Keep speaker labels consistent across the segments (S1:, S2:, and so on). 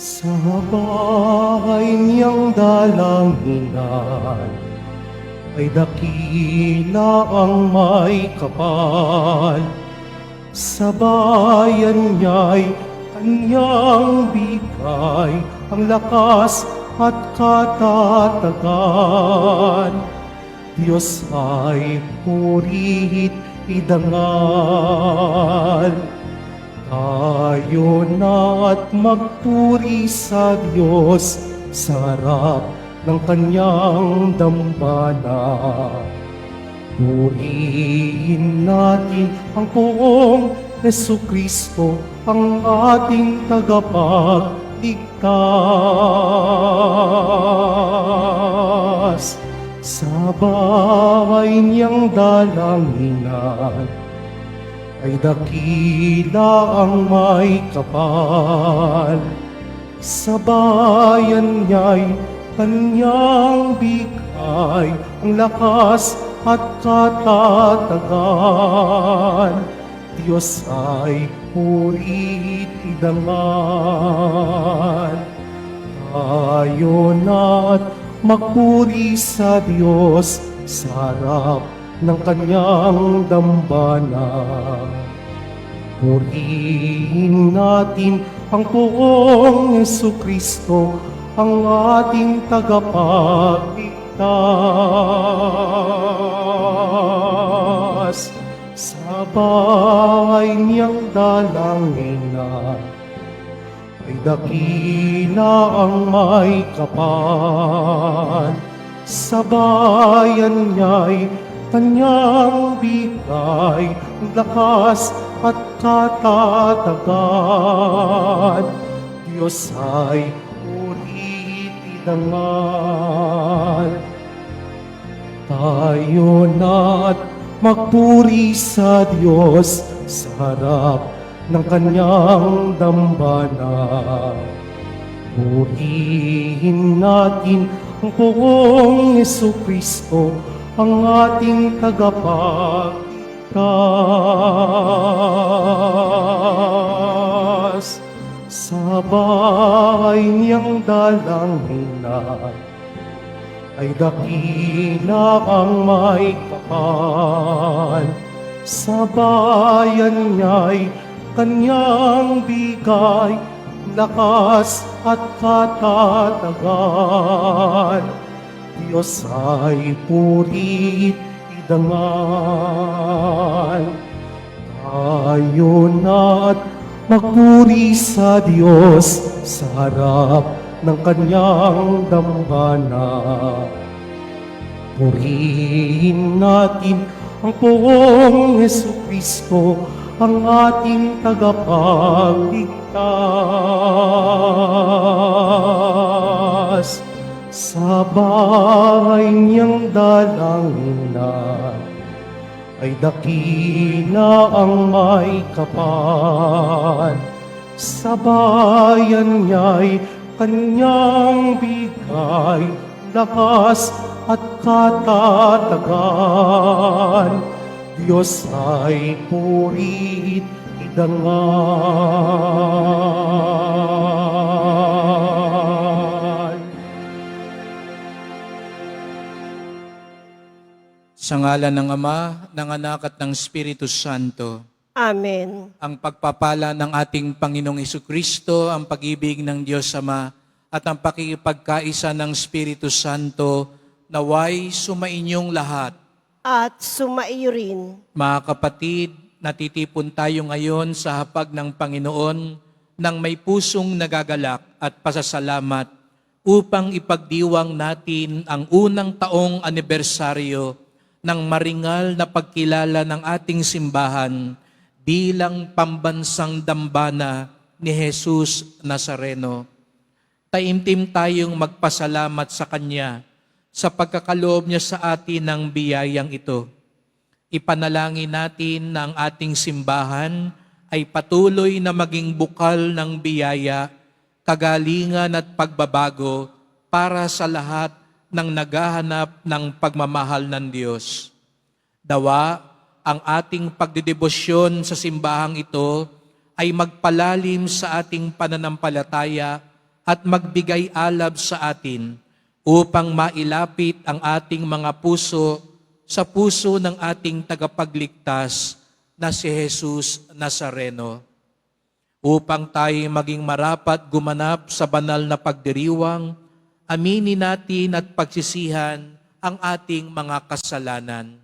S1: Sa bahay niyang dalanginan ay dakila ang may kapal. Sa bayan niya'y kanyang bigay ang lakas at katatagan. Diyos ay puri't idangal. Tayo na't magpuri sa Diyos sa harap ng kanyang dambana. Purihin natin ang poong Jesucristo, ang ating tagapagligtas. Sa bahay niyang dalanginan ay dakila ang may kapal. Sa bayan niya'y kanyang bigay ang lakas at katatagan. Diyos ay puri't idangal. Tayo na't magpuri sa Diyos sa harap ng kanyang dambana. Purihin natin ang poong Jesucristo, ang ating tagapagligtas. Sa bahay niyang dalanginan ay dakila ang may kapal. Sa bayan niya'y kanyang bigay ang lakas at katatagan. Diyos ay puri't idangal. Tayo na't magpuri sa Diyos sa harap ng kanyang dambana. Purihin natin ang poong Jesucristo, ang ating tagapagligtas. Sa bahay niyang dalanginan ay dakila ang may kapal. Sa bayan niya'y kanyang bigay lakas at katatagan. Diyos ay puri't idangal. Tayo na't magpuri sa Diyos sa harap ng kanyang dambana. Purihin natin ang poong Jesucristo, ang ating tagapagligtas. Sa bahay niyang dalanginan ay dakila ang may kapal. Sa bayan niya'y kanyang bigay lakas at katatagan. Diyos ay puri't idangal.
S2: Sa ngalan ng Ama, ng Anak at ng Espiritu Santo.
S3: Amen.
S2: Ang pagpapala ng ating Panginoong Jesucristo, ang pag-ibig ng Diyos Ama, at ang pakikipagkaisa ng Espiritu Santo, naway sumainyong lahat.
S3: At sumaiyo rin.
S2: Mga kapatid, natitipon tayo ngayon sa hapag ng Panginoon ng may pusong nagagalak at pasasalamat upang ipagdiwang natin ang unang taong anibersaryo ng maringal na pagkilala ng ating simbahan bilang pambansang dambana ni Jesus Nazareno. Taimtim tayong magpasalamat sa Kanya sa pagkakaloob niya sa atin ng biyayang ito. Ipanalangin natin na ang ating simbahan ay patuloy na maging bukal ng biyaya, kagalingan at pagbabago para sa lahat ng naghahanap ng pagmamahal ng Diyos. Dawa, ang ating pagdedebosyon sa simbahang ito ay magpalalim sa ating pananampalataya at magbigay alab sa atin upang mailapit ang ating mga puso sa puso ng ating tagapagligtas na si Jesus Nazareno. Upang tayo maging marapat gumanap sa banal na pagdiriwang, aminin natin at pagsisihan ang ating mga kasalanan.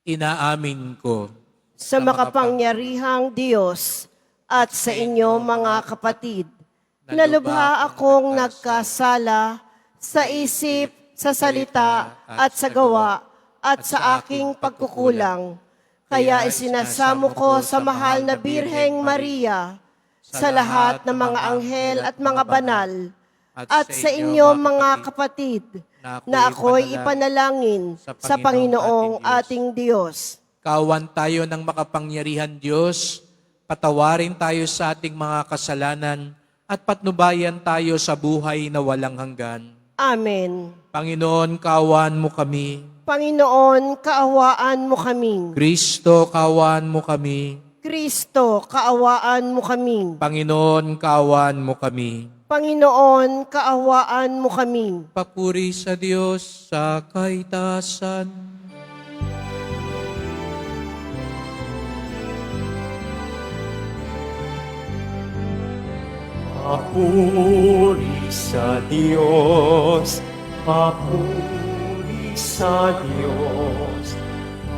S2: Inaamin ko
S3: sa makapangyarihang Diyos at sa inyo mga kapatid, na lubha akong nagkasala sa isip, sa salita at sa gawa at sa aking pagkukulang. Kaya isinasamo ko sa mahal na Birheng Maria, sa lahat ng mga anghel at mga banal, at sa inyo mga kapatid, na ako'y ipanalangin sa Panginoong ating Diyos.
S2: Kawan tayo ng makapangyarihan Diyos, patawarin tayo sa ating mga kasalanan, at patnubayan tayo sa buhay na walang hanggan.
S3: Amen.
S2: Panginoon, kawan mo kami.
S3: Panginoon, kaawaan mo kami.
S2: Kristo, kawan mo kami.
S3: Kristo, kaawaan mo kami.
S2: Panginoon, kawan mo kami.
S3: Panginoon, kaawaan mo kami.
S2: Papuri sa Diyos sa kaitasan.
S1: Papuri sa Diyos, papuri sa Diyos,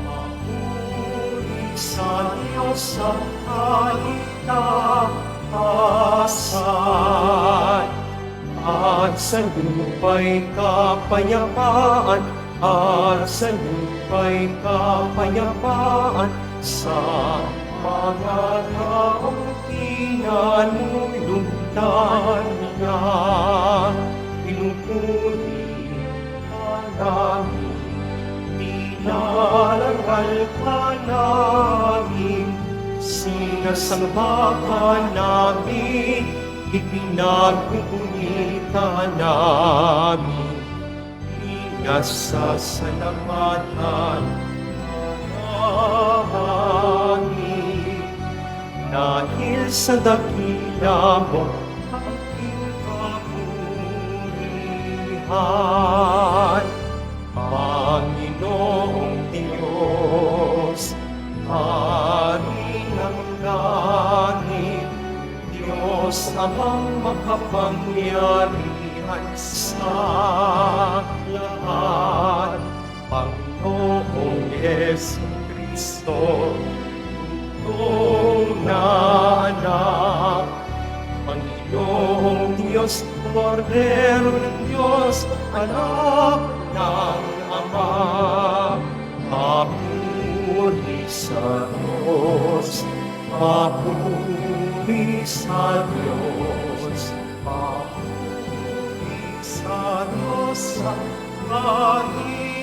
S1: papuri sa Diyos sa kaitasan. At sa lupa'y kapayapaan, at sa lupa'y kapayapaan, sa mga taong tinanulundan niya. Pinupuri ka namin, pinarangal ka namin, sinasamba ka namin, ipinagpupunita namin, pinasasalamatan namin. Dahil sa dakila mo, aking kapurihan, Panginoong Diyos, Hari ng langit, Diyos amang makapangyarihan sa lahat, Panginoong Yesu Kristo, Iyong na anak, Panginoong Diyos, Kordero ng Diyos, anak ng Ama, papuri sa Diyos, papuri sa Diyos, papuri sa Diyos sa kaitasan.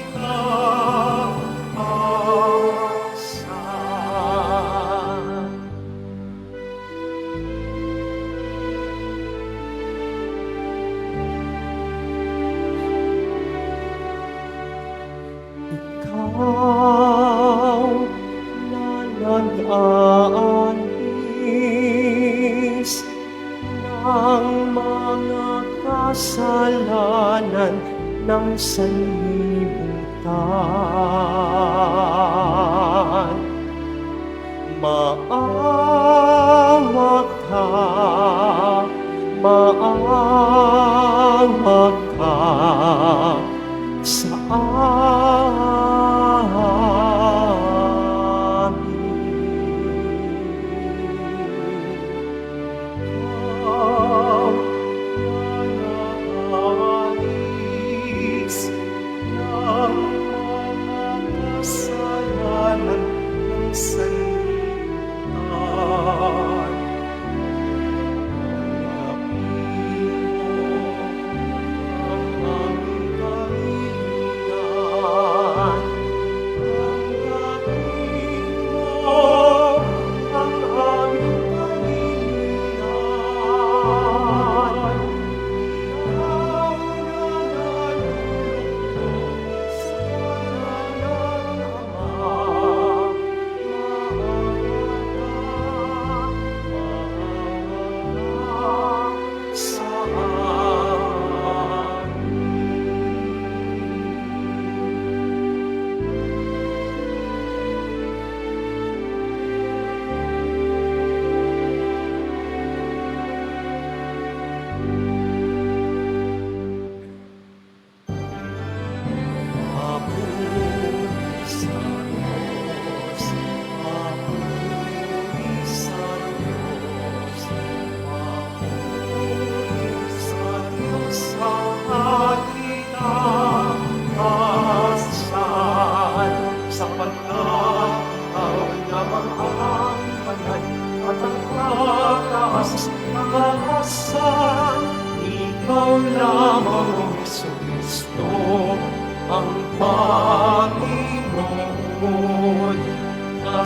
S1: Ikaw na nag-aalis ng mga kasalanan ng sanlibutan. Maawa ka, maawa ka sa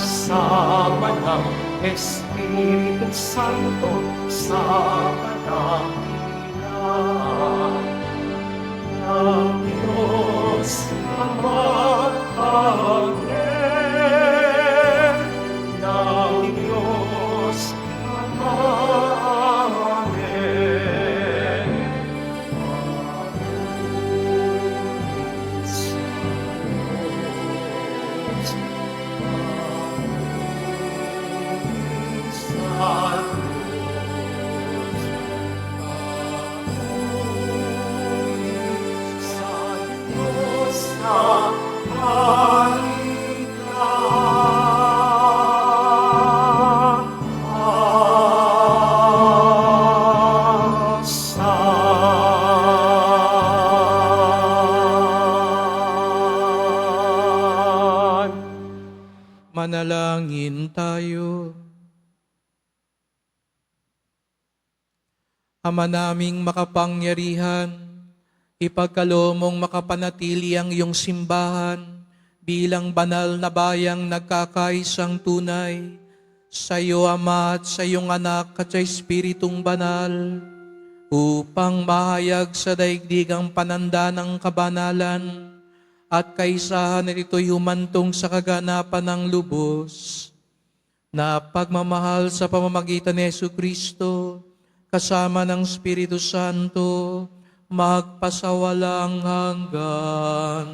S1: Sama ng Espiritu Santo sa kadakilaan ng Diyos Ama Amen. Ng Diyos Ama Amen.
S2: Manalangin tayo. Ama naming makapangyarihan, ipagkaloob mong makapanatili ang iyong simbahan bilang banal na bayang nagkakaisang tunay sa iyo, Ama, at sa iyong anak at sa Espiritong Banal, upang mahayag sa daigdig ang pananda ng kabanalan at kaisahan nito'y humantong sa kaganapan ng lubos, na pagmamahal sa pamamagitan ni Jesucristo, kasama ng Espiritu Santo, magpasawalang hanggan.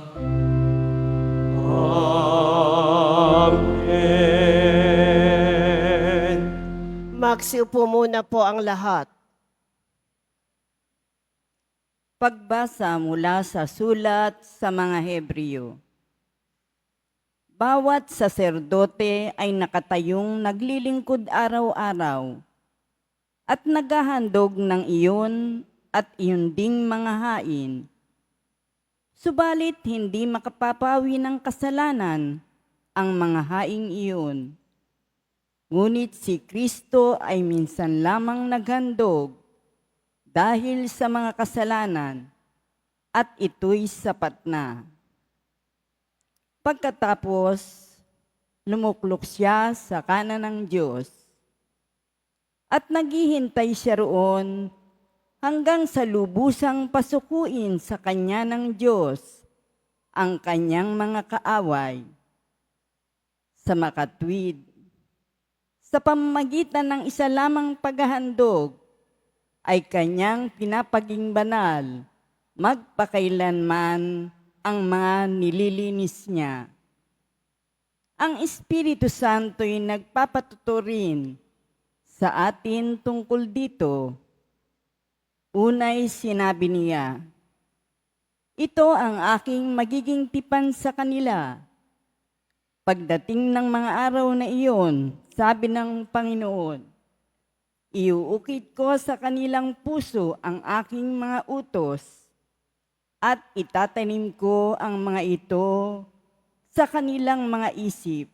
S1: Amen.
S3: Magsiupo muna po ang lahat.
S4: Pagbasa mula sa sulat sa mga Hebreo. Bawat saserdote ay nakatayong naglilingkod araw-araw at naghahandog ng iyon at iyon ding mga hain. Subalit hindi makapapawi ng kasalanan ang mga haing iyon. Ngunit si Kristo ay minsan lamang naghandog dahil sa mga kasalanan, at ito'y sapat na. Pagkatapos, lumuklok siya sa kanan ng Diyos, at naghihintay siya roon hanggang sa lubusang pasukuin sa kanya ng Diyos ang kanyang mga kaaway. Sa makatwid, sa pamamagitan ng isa lamang paghahandog, ay kanyang pinapaging banal, magpakailanman ang mga nililinis niya. Ang Espiritu Santo'y nagpapatuturin sa atin tungkol dito. Unay sinabi niya, "Ito ang aking magiging tipan sa kanila. Pagdating ng mga araw na iyon, sabi ng Panginoon, iuukit ko sa kanilang puso ang aking mga utos at itatanim ko ang mga ito sa kanilang mga isip."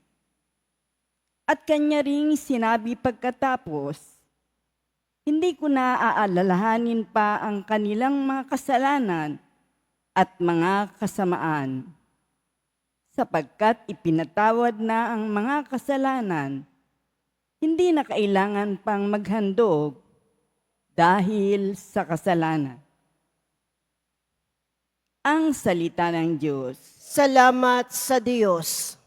S4: At kanya ring sinabi pagkatapos, "Hindi ko na aalalahanin pa ang kanilang mga kasalanan at mga kasamaan, sapagkat ipinatawad na ang mga kasalanan. Hindi na kailangan pang maghandog dahil sa kasalanan." Ang salita ng Diyos.
S3: Salamat sa Diyos.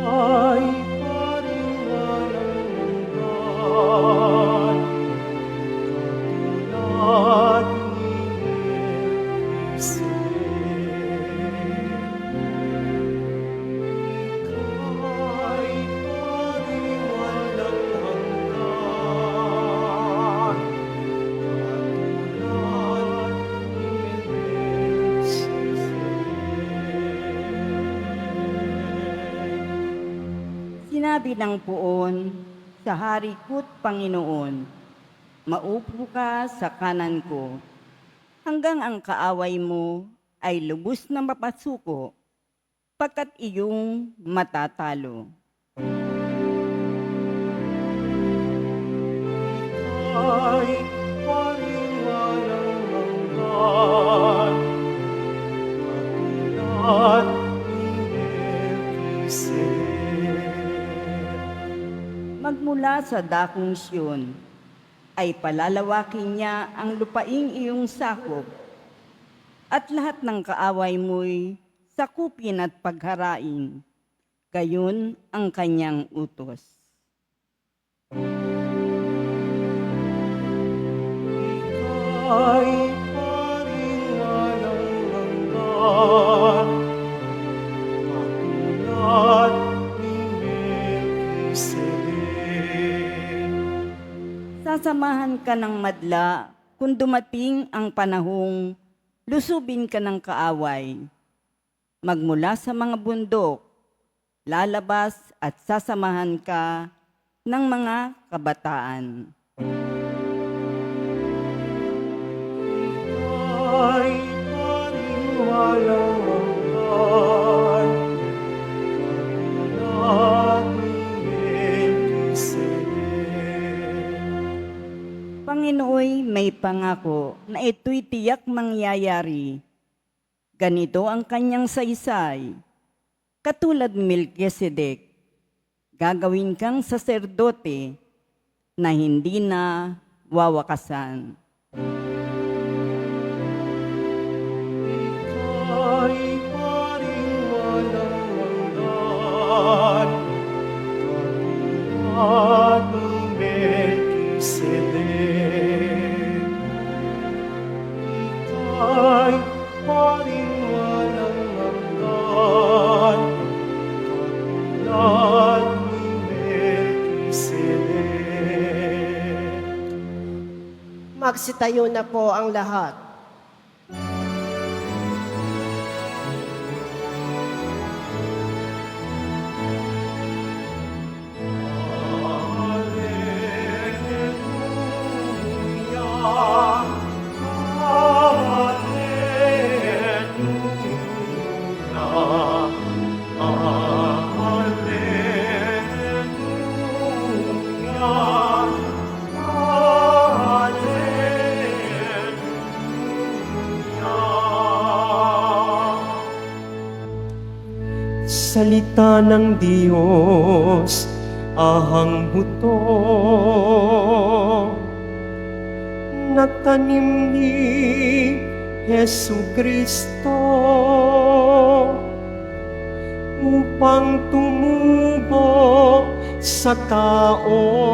S1: Ay pariwalang lugar, katulad ni Ika'y pariwalang hanggan, katulad ni
S4: Sinabi ng Poon sa Hari ko't Panginoon, "Maupo ka sa kanan ko, hanggang ang kaaway mo ay lubos na mapasuko pagkat iyong matatalo.
S1: Ay pariwalang hanggan, katulad ni Melkisedek.
S4: Magmula sa dakong Siyon, ay palalawakin niya ang lupaing iyong sakop, at lahat ng kaaway mo'y sakupin at pagharain. Gayon ang kanyang utos.
S1: Ay pariwalang hanggan, katulad ni Melkisedek.
S4: Sasamahan ka ng madla kung dumating ang panahong lusubin ka ng kaaway. Magmula sa mga bundok, lalabas at sasamahan ka ng mga kabataan.
S1: Ay pariwalang hanggan, katulad ni Melkisedek.
S4: Panginooy may pangako na ito'y tiyak mangyayari. Ganito ang kanyang saysay. Katulad ni Melkisedek, gagawin kang saserdote na hindi na wawakasan.
S1: Ay pariwalang hanggan, katulad ni Melkisedek. Ika'y pariwalang hanggan, katulad ni Melkisedek.
S3: Magsitayo na po ang lahat.
S1: Salita ng Diyos, ahang buto na tanim ni Jesucristo upang tumubo sa tao.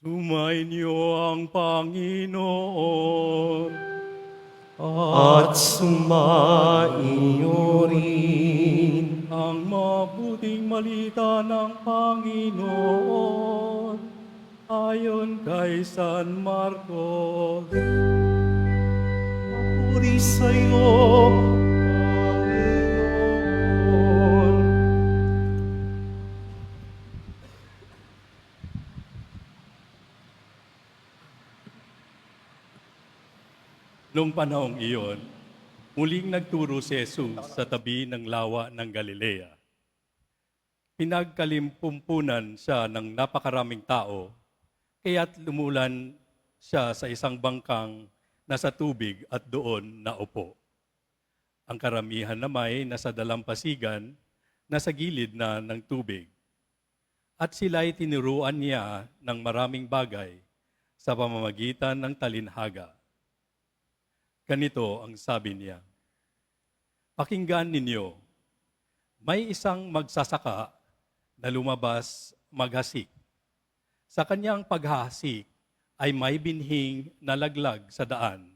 S5: Sumainyo ang Panginoon.
S1: At sumaiyo rin.
S5: Ang mabuting malita ng Panginoon ayon kay San Marcos.
S1: Papuri sa'yo, Panginoon.
S5: Noong panahong iyon, muling nagturo si Jesus sa tabi ng lawa ng Galilea. Pinagkalimpumpunan siya ng napakaraming tao, kaya't lumulan siya sa isang bangkang nasa tubig at doon naupo. Ang karamihan naman nasa dalampasigan, nasa gilid na ng tubig. At sila'y tinuruan niya ng maraming bagay sa pamamagitan ng talinhaga. Ganito ang sabi niya, "Pakinggan ninyo, may isang magsasaka na lumabas maghasik. Sa kanyang paghahasik ay may binhing nalaglag sa daan.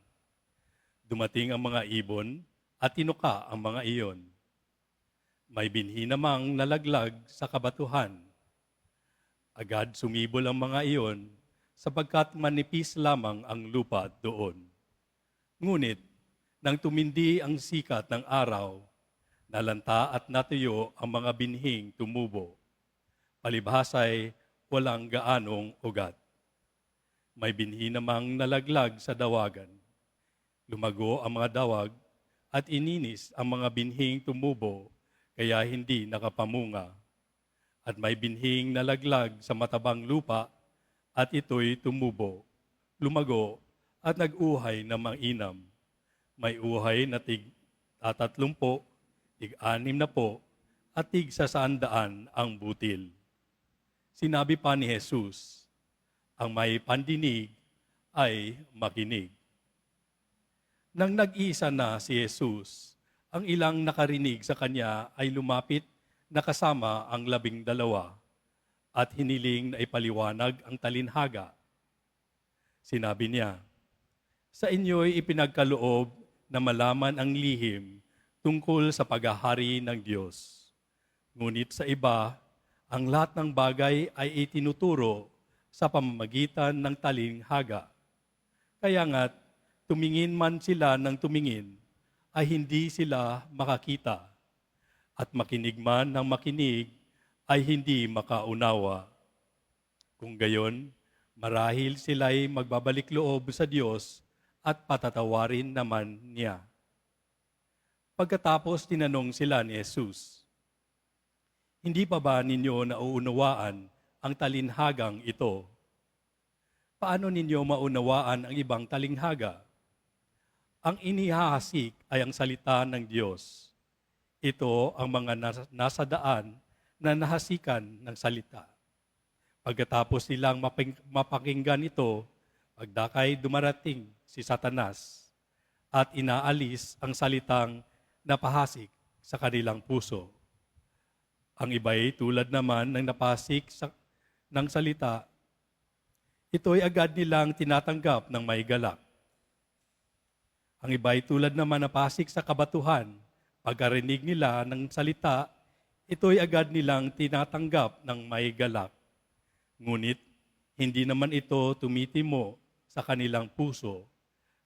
S5: Dumating ang mga ibon at tinuka ang mga iyon. May binhi namang nalaglag sa kabatuhan. Agad sumibol ang mga iyon sapagkat manipis lamang ang lupa doon. Ngunit, nang tumindi ang sikat ng araw, nalanta at natuyo ang mga binhing tumubo. Palibhasay, walang gaanong ugat. May binhi namang nalaglag sa dawagan. Lumago ang mga dawag at ininis ang mga binhing tumubo, kaya hindi nakapamunga. At may binhing nalaglag sa matabang lupa, at ito'y tumubo, lumago, at nag-uhay na mainam. May uhay na tig 30, tig 60, at tig 100 ang butil. Sinabi pa ni Jesus, ang may pandinig ay makinig. Nang nag-iisa na si Jesus, ang ilang nakarinig sa kanya ay lumapit na kasama ang 12 at hiniling na ipaliwanag ang talinhaga. Sinabi niya, sa inyo'y ipinagkaloob na malaman ang lihim tungkol sa paghahari ng Diyos. Ngunit sa iba, ang lahat ng bagay ay itinuturo sa pamamagitan ng talinhaga. Kaya nga't, tumingin man sila ng tumingin, ay hindi sila makakita. At makinig man ng makinig, ay hindi makaunawa. Kung gayon, marahil sila'y magbabalik loob sa Diyos at patatawarin naman niya. Pagkatapos tinanong sila ni Jesus, hindi pa ba ninyo nauunawaan ang talinhagang ito? Paano ninyo maunawaan ang ibang talinhaga? Ang inihahasik ay ang salita ng Diyos. Ito ang mga nasa daan na nahasikan ng salita. Pagkatapos nilang mapakinggan ito, pagdakay dumarating si Satanas at inaalis ang salitang napahasik sa kanilang puso. Ang iba'y tulad naman ng napahasik ng salita, ito'y agad nilang tinatanggap ng may galak. Ang iba'y tulad naman napahasik sa kabatuhan, pagkarinig nila ng salita, ito'y agad nilang tinatanggap ng may galak. Ngunit, hindi naman ito tumitimo sa kanilang puso,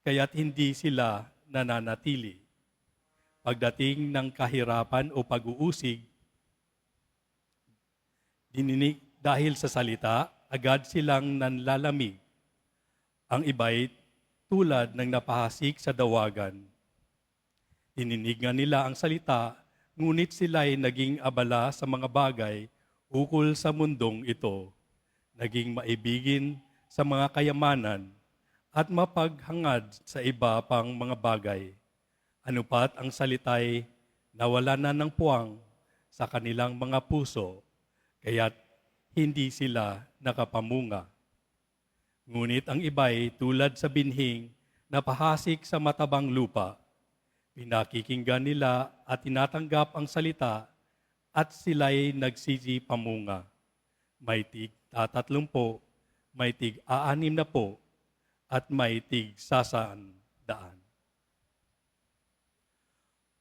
S5: kaya't hindi sila nananatili. Pagdating ng kahirapan o pag-uusig, dininig dahil sa salita, agad silang nanlalamig. Ang iba'y tulad ng napahasik sa dawagan. Dininig nga nila ang salita, ngunit sila'y naging abala sa mga bagay ukol sa mundong ito, naging maibigin sa mga kayamanan at mapaghangad sa iba pang mga bagay. Ano pat ang salita'y nawala na ng puwang sa kanilang mga puso, kaya't hindi sila nakapamunga. Ngunit ang iba'y tulad sa binhing na pahasik sa matabang lupa. Pinakikinggan nila at tinatanggap ang salita at sila'y nagsisipamunga. May tig 30, may tig 60, at may tig 100.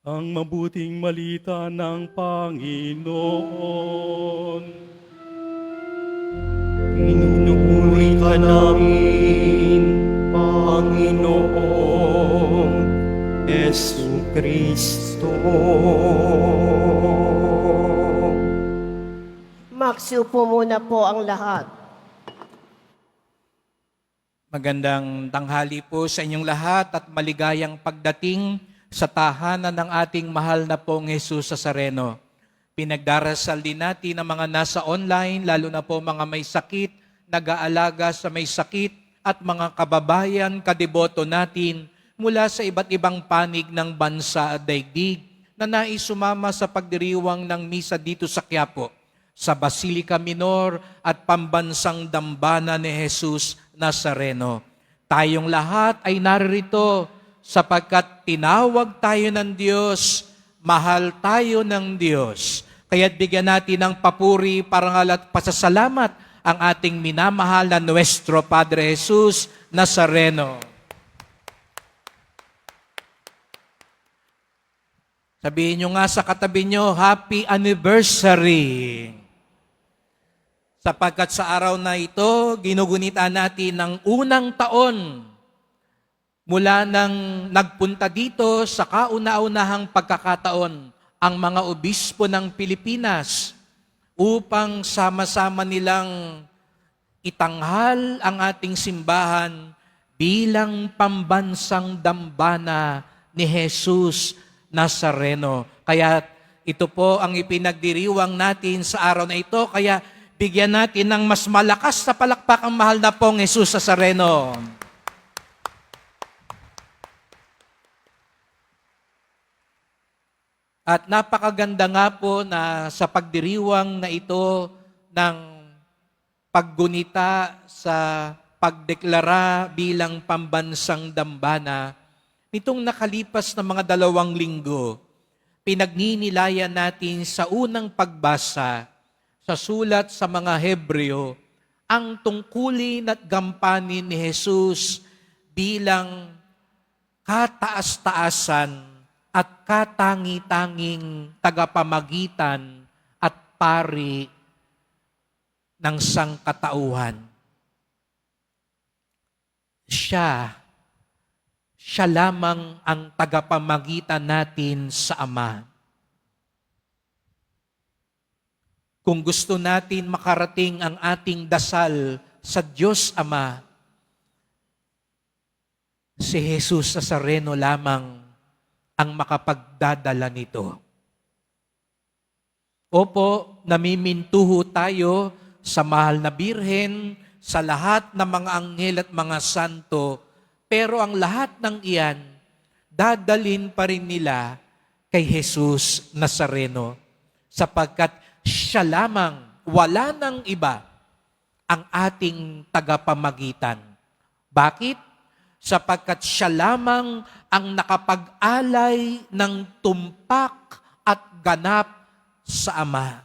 S5: Ang mabuting malita ng Panginoon.
S1: Pinupuri ka namin, Panginoong Jesucristo.
S3: Magsiupo muna po ang lahat.
S2: Magandang tanghali po sa inyong lahat at maligayang pagdating sa tahanan ng ating mahal na pong Jesus Nazareno. Pinagdarasal din natin ang mga nasa online, lalo na po mga may sakit, nag-aalaga sa may sakit, at mga kababayan, kadeboto natin mula sa iba't ibang panig ng bansa at daigdig na nais sumama sa pagdiriwang ng misa dito sa Quiapo, sa Basilica Minor at Pambansang Dambana ni Jesus Nazareno. Tayong lahat ay naririto sapagkat tinawag tayo ng Diyos, mahal tayo ng Diyos. Kaya't bigyan natin ng papuri, parangal at pasasalamat ang ating minamahal na Nuestro Padre Jesus Nazareno. Sabihin nyo nga sa katabi nyo, Happy Anniversary! Sapagkat sa araw na ito, ginugunita natin ang unang taon mula nang nagpunta dito sa kauna-unahang pagkakataon ang mga obispo ng Pilipinas upang sama-sama nilang itanghal ang ating simbahan bilang pambansang dambana ni Jesus Nazareno. Kaya ito po ang ipinagdiriwang natin sa araw na ito. Kaya bigyan natin ng mas malakas na palakpak ang mahal na pong Jesus Nazareno. At napakaganda nga po na sa pagdiriwang na ito ng paggunita sa pagdeklara bilang pambansang dambana, nitong nakalipas na mga 2 linggo, pinagninilayan natin sa unang pagbasa sa sulat sa mga Hebreo ang tungkulin at gampanin ni Jesus bilang kataas-taasan at katangi-tanging tagapamagitan at pari ng sangkatauhan. Siya lamang ang tagapamagitan natin sa Ama. Kung gusto natin makarating ang ating dasal sa Diyos Ama, si Jesus Nazareno lamang ang makapagdadala nito. Opo, namimintuho tayo sa mahal na Birhen, sa lahat ng mga anghel at mga santo, pero ang lahat ng iyan, dadalhin pa rin nila kay Jesus Nazareno, sapagkat siya lamang, wala nang iba, ang ating tagapamagitan. Bakit? Sapagkat siya lamang ang nakapag-alay ng tumpak at ganap sa Ama.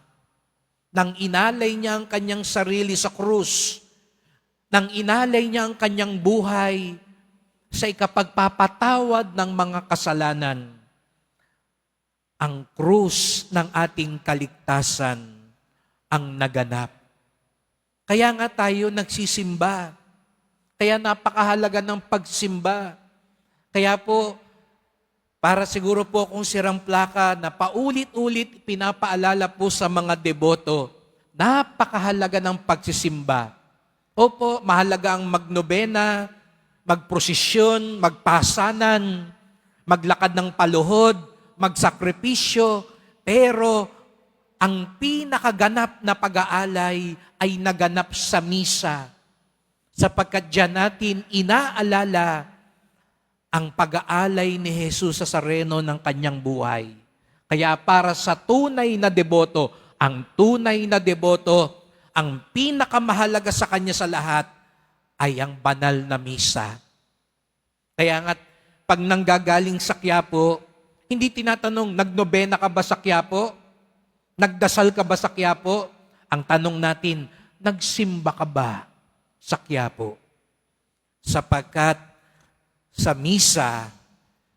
S2: Nang inalay niya ang kanyang sarili sa krus, nang inalay niya ang kanyang buhay sa ikapagpapatawad ng mga kasalanan, ang krus ng ating kaligtasan ang naganap. Kaya nga tayo nagsisimba. Kaya napakahalaga ng pagsimba. Kaya po, para siguro po kung sirang plaka na paulit-ulit pinapaalala po sa mga deboto, napakahalaga ng pagsisimba. Opo, mahalaga ang magnobena, magprosesyon, magpasanan, maglakad ng paluhod, magsakripisyo, pero ang pinakaganap na pag-aalay ay naganap sa misa. Sapagkat diyan natin inaalala ang pag-aalay ni Jesus Nazareno ng kanyang buhay. Kaya para sa tunay na deboto, ang tunay na deboto, ang pinakamahalaga sa kanya sa lahat ay ang banal na misa. Kaya nga, pag nanggagaling sa Quiapo, hindi tinatanong, nagnobena ka ba sa Quiapo? Nagdasal ka ba sa Quiapo? Ang tanong natin, nagsimba ka ba sa Quiapo? Sapagkat sa misa,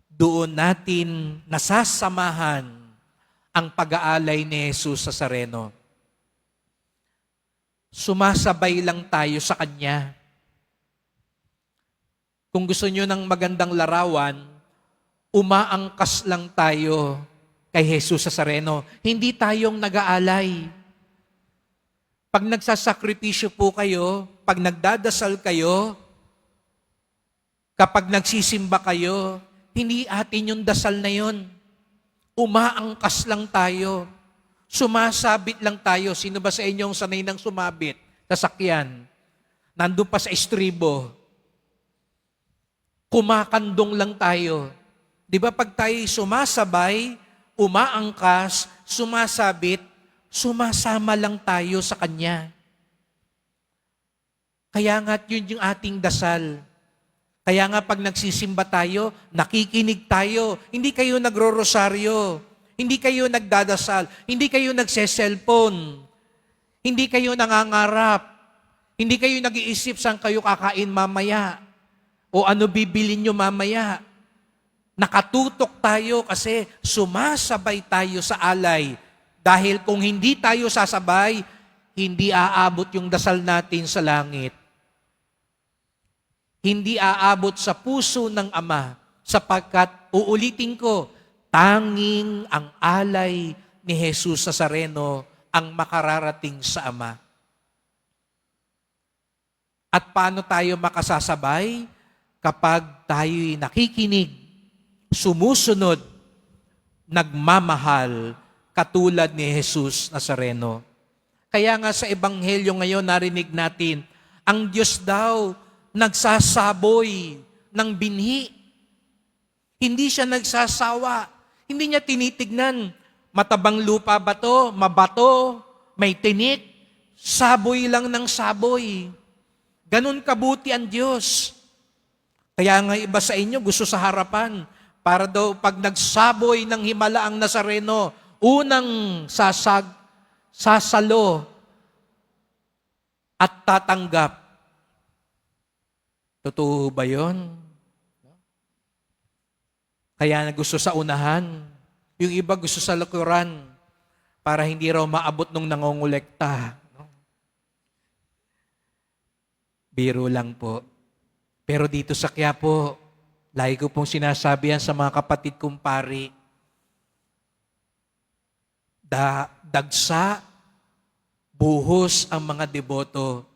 S2: doon natin nasasamahan ang pag-aalay ni Jesus Nazareno. Sumasabay lang tayo sa Kanya. Kung gusto nyo ng magandang larawan, umaangkas lang tayo kay Jesus Nazareno. Hindi tayong nag-aalay. Pag nagsasakripisyo po kayo, pag nagdadasal kayo, kapag nagsisimba kayo, hindi atin yung dasal na yon. Umaangkas lang tayo. Sumasabit lang tayo. Sino ba sa inyong sanay ng sumabit? Sasakyan. Nandun pa sa estribo. Kumakandong lang tayo. Di ba pag tayo sumasabay, umaangkas, sumasabit, sumasama lang tayo sa Kanya. Kaya nga yun yung ating dasal. Kaya nga pag nagsisimba tayo, nakikinig tayo. Hindi kayo nagro-rosaryo. Hindi kayo nagdadasal. Hindi kayo nagse-cellphone. Hindi kayo nangangarap. Hindi kayo nag-iisip saan kayo kakain mamaya. O ano bibilin nyo mamaya. Nakatutok tayo kasi sumasabay tayo sa alay. Dahil kung hindi tayo sasabay, hindi aabot yung dasal natin sa langit. Hindi aabot sa puso ng Ama, sapagkat, uulitin ko, tanging ang alay ni Jesus Nazareno ang makararating sa Ama. At paano tayo makasasabay? Kapag tayo'y nakikinig, sumusunod, nagmamahal, katulad ni Jesus Nazareno. Kaya nga sa Ebanghelyo ngayon narinig natin, ang Diyos daw nagsasaboy ng binhi. Hindi siya nagsasawa. Hindi niya tinitignan, matabang lupa ba to, mabato, may tinik, saboy lang ng saboy. Ganun kabuti ang Diyos. Kaya nga iba sa inyo gusto sa harapan, para daw pag nagsaboy ng himala ang Nazareno, unang sasalo at tatanggap. Totoo ba yun? Kaya gusto sa unahan, yung iba gusto sa likuran, para hindi raw maabot nung nangongolekta. Biro lang po. Pero dito sa Quiapo, lagi ko pong sinasabi yan sa mga kapatid kong pari, dagsa, buhos ang mga deboto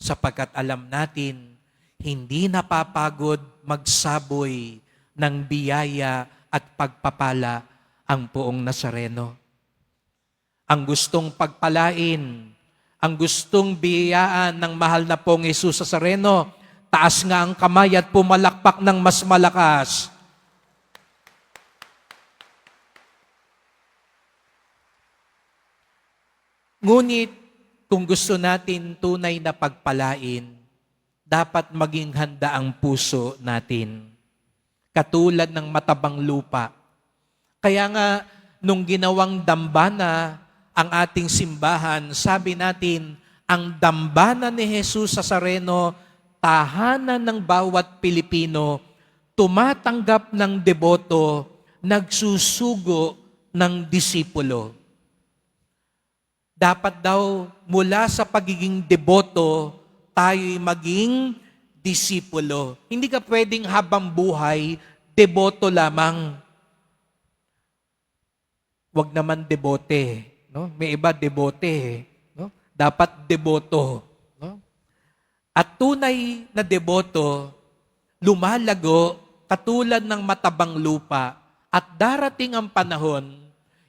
S2: sapagkat alam natin, hindi napapagod magsaboy ng biyaya at pagpapala ang Poong Nazareno. Ang gustong pagpalain, ang gustong biyayaan ng mahal na Poong Jesus Nazareno, taas nga ang kamay at pumalakpak ng mas malakas. Ngunit, kung gusto natin tunay na pagpalain, dapat maging handa ang puso natin. Katulad ng matabang lupa. Kaya nga, nung ginawang dambana ang ating simbahan, sabi natin, ang dambana ni Jesus Nazareno, tahanan ng bawat Pilipino, tumatanggap ng deboto, nagsusugo ng disipulo. Dapat daw mula sa pagiging deboto, tayo'y maging disipulo. Hindi ka pwedeng habang buhay, deboto lamang. Wag naman debote. No? May iba debote. No? Dapat deboto. No? At tunay na deboto, lumalago katulad ng matabang lupa at darating ang panahon,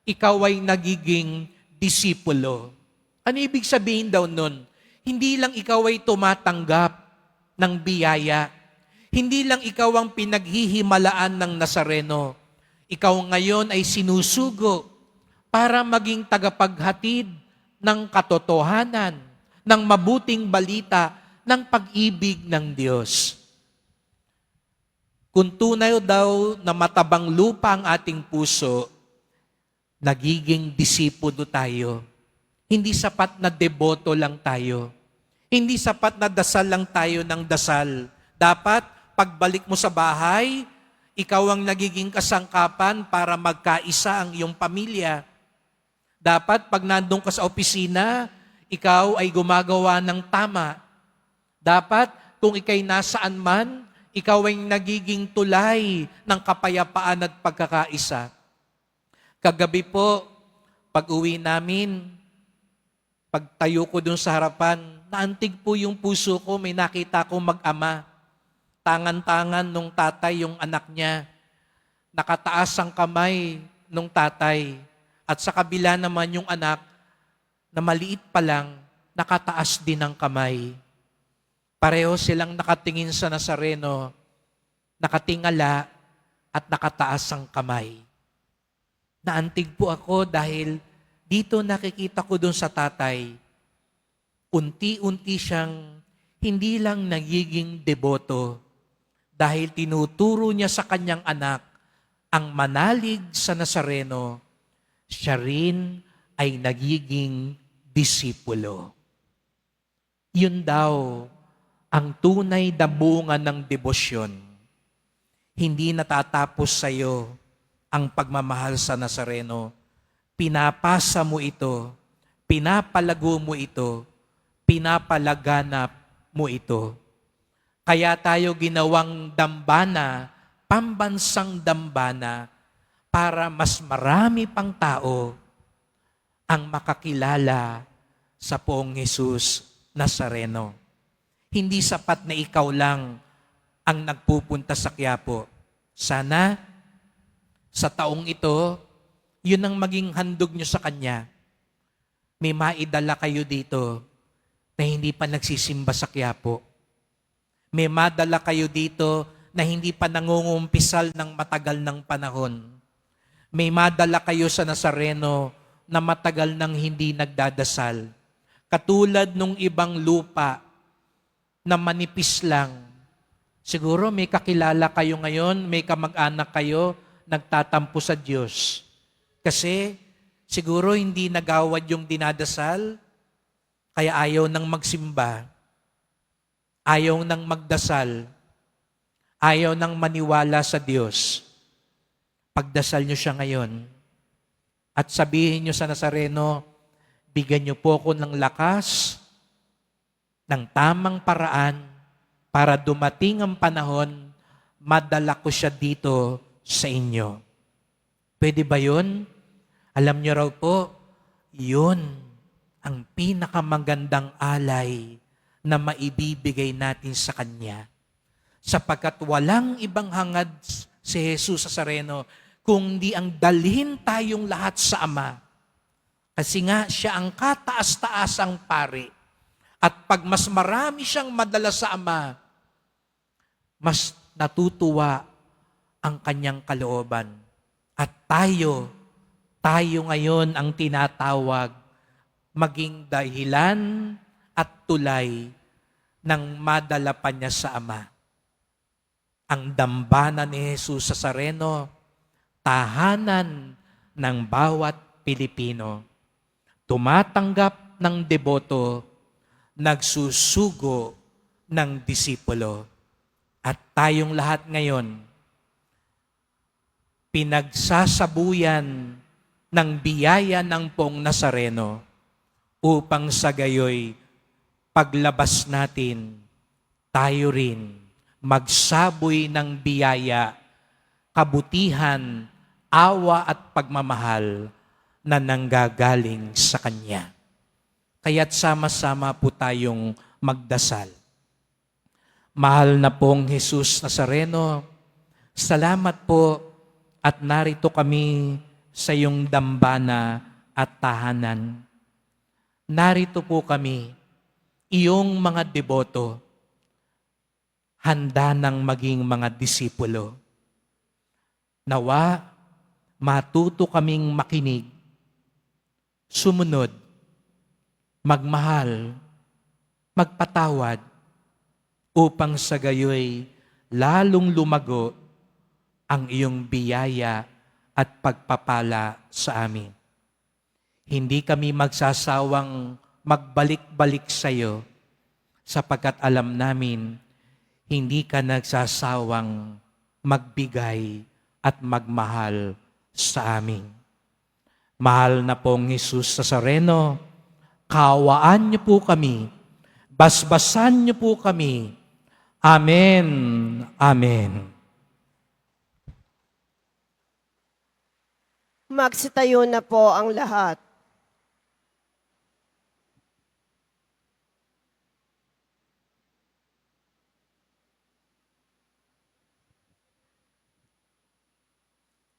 S2: ikaw ay nagiging disipulo. Ano ibig sabihin daw nun? Hindi lang ikaw ay tumatanggap ng biyaya. Hindi lang ikaw ang pinaghihimalaan ng Nazareno. Ikaw ngayon ay sinusugo para maging tagapaghatid ng katotohanan, ng mabuting balita, ng pag-ibig ng Diyos. Kung tunay daw na matabang lupa ang ating puso, nagiging disipulo tayo. Hindi sapat na deboto lang tayo. Hindi sapat na dasal lang tayo ng dasal. Dapat, pagbalik mo sa bahay, ikaw ang nagiging kasangkapan para magkaisa ang iyong pamilya. Dapat, pag nandun ka sa opisina, ikaw ay gumagawa ng tama. Dapat, kung ikay nasaan man, ikaw ay nagiging tulay ng kapayapaan at pagkakaisa. Kagabi po, pag-uwi namin, pagtayo ko dun sa harapan, naantig po yung puso ko, may nakita ko mag-ama. Tangan-tangan nung tatay yung anak niya. Nakataas ang kamay nung tatay. At sa kabila naman yung anak, na maliit pa lang, nakataas din ang kamay. Pareho silang nakatingin sa Nazareno, nakatingala at nakataas ang kamay. Naantig po ako dahil dito nakikita ko dun sa tatay, unti-unti siyang hindi lang nagiging deboto dahil tinuturo niya sa kanyang anak ang manalig sa Nazareno, siya rin ay nagiging disipulo. Yun daw ang tunay na bunga ng debosyon. Hindi natatapos sa iyo ang pagmamahal sa Nazareno. Pinapasa mo ito, pinapalago mo ito, pinapalaganap mo ito. Kaya tayo ginawang dambana, pambansang dambana, para mas marami pang tao ang makakilala sa Poong Jesus Nazareno. Hindi sapat na ikaw lang ang nagpupunta sa Quiapo. Sana sa taong ito, yun ang maging handog nyo sa Kanya. May maidala kayo dito na hindi pa nagsisimba sa Quiapo. May madala kayo dito na hindi pa nangungumpisal ng matagal ng panahon. May madala kayo sa Nazareno na matagal nang hindi nagdadasal. Katulad nung ibang lupa na manipis lang. Siguro may kakilala kayo ngayon, may kamag-anak kayo, nagtatampo sa Diyos. Kasi siguro hindi nagawad yung dinadasal, kaya ayaw nang magsimba, ayaw nang magdasal, ayaw nang maniwala sa Diyos. Pagdasal nyo siya ngayon at sabihin nyo sa Nazareno, bigyan nyo po ko ng lakas, ng tamang paraan para dumating ang panahon, madala ko siya dito sa inyo. Pwede ba yun? Alam nyo raw po, yun ang pinakamagandang alay na maibibigay natin sa Kanya. Sapagkat walang ibang hangad si Jesus Nazareno kundi ang dalhin tayong lahat sa Ama. Kasi nga, siya ang kataas-taasang pari. At pag mas marami siyang madala sa Ama, mas natutuwa ang Kanyang kalooban. At tayo ngayon ang tinatawag maging dahilan at tulay ng madala pa niya sa Ama. Ang dambana ni Jesus Nazareno, tahanan ng bawat Pilipino. Tumatanggap ng deboto, nagsusugo ng disipulo. At tayong lahat ngayon, pinagsasabuyan ng biyaya ng Poong Nazareno upang sa gayoy paglabas natin, tayo rin magsaboy ng biyaya, kabutihan, awa at pagmamahal na nanggagaling sa Kanya. Kaya't sama-sama po tayong magdasal. Mahal na pong Jesus Nazareno, salamat po at narito kami sa iyong dambana at tahanan. Narito po kami, iyong mga deboto, handa ng maging mga disipulo. Nawa, matuto kaming makinig, sumunod, magmahal, magpatawad, upang sa gayoy lalong lumago ang iyong biyaya at pagpapala sa amin. Hindi kami magsasawang magbalik-balik sa iyo sapagkat alam namin hindi ka nagsasawang magbigay at magmahal sa amin. Mahal na pong Jesus Nazareno, kaawaan niyo po kami, basbasan niyo po kami. Amen. Amen.
S3: Magsitayo na po ang lahat.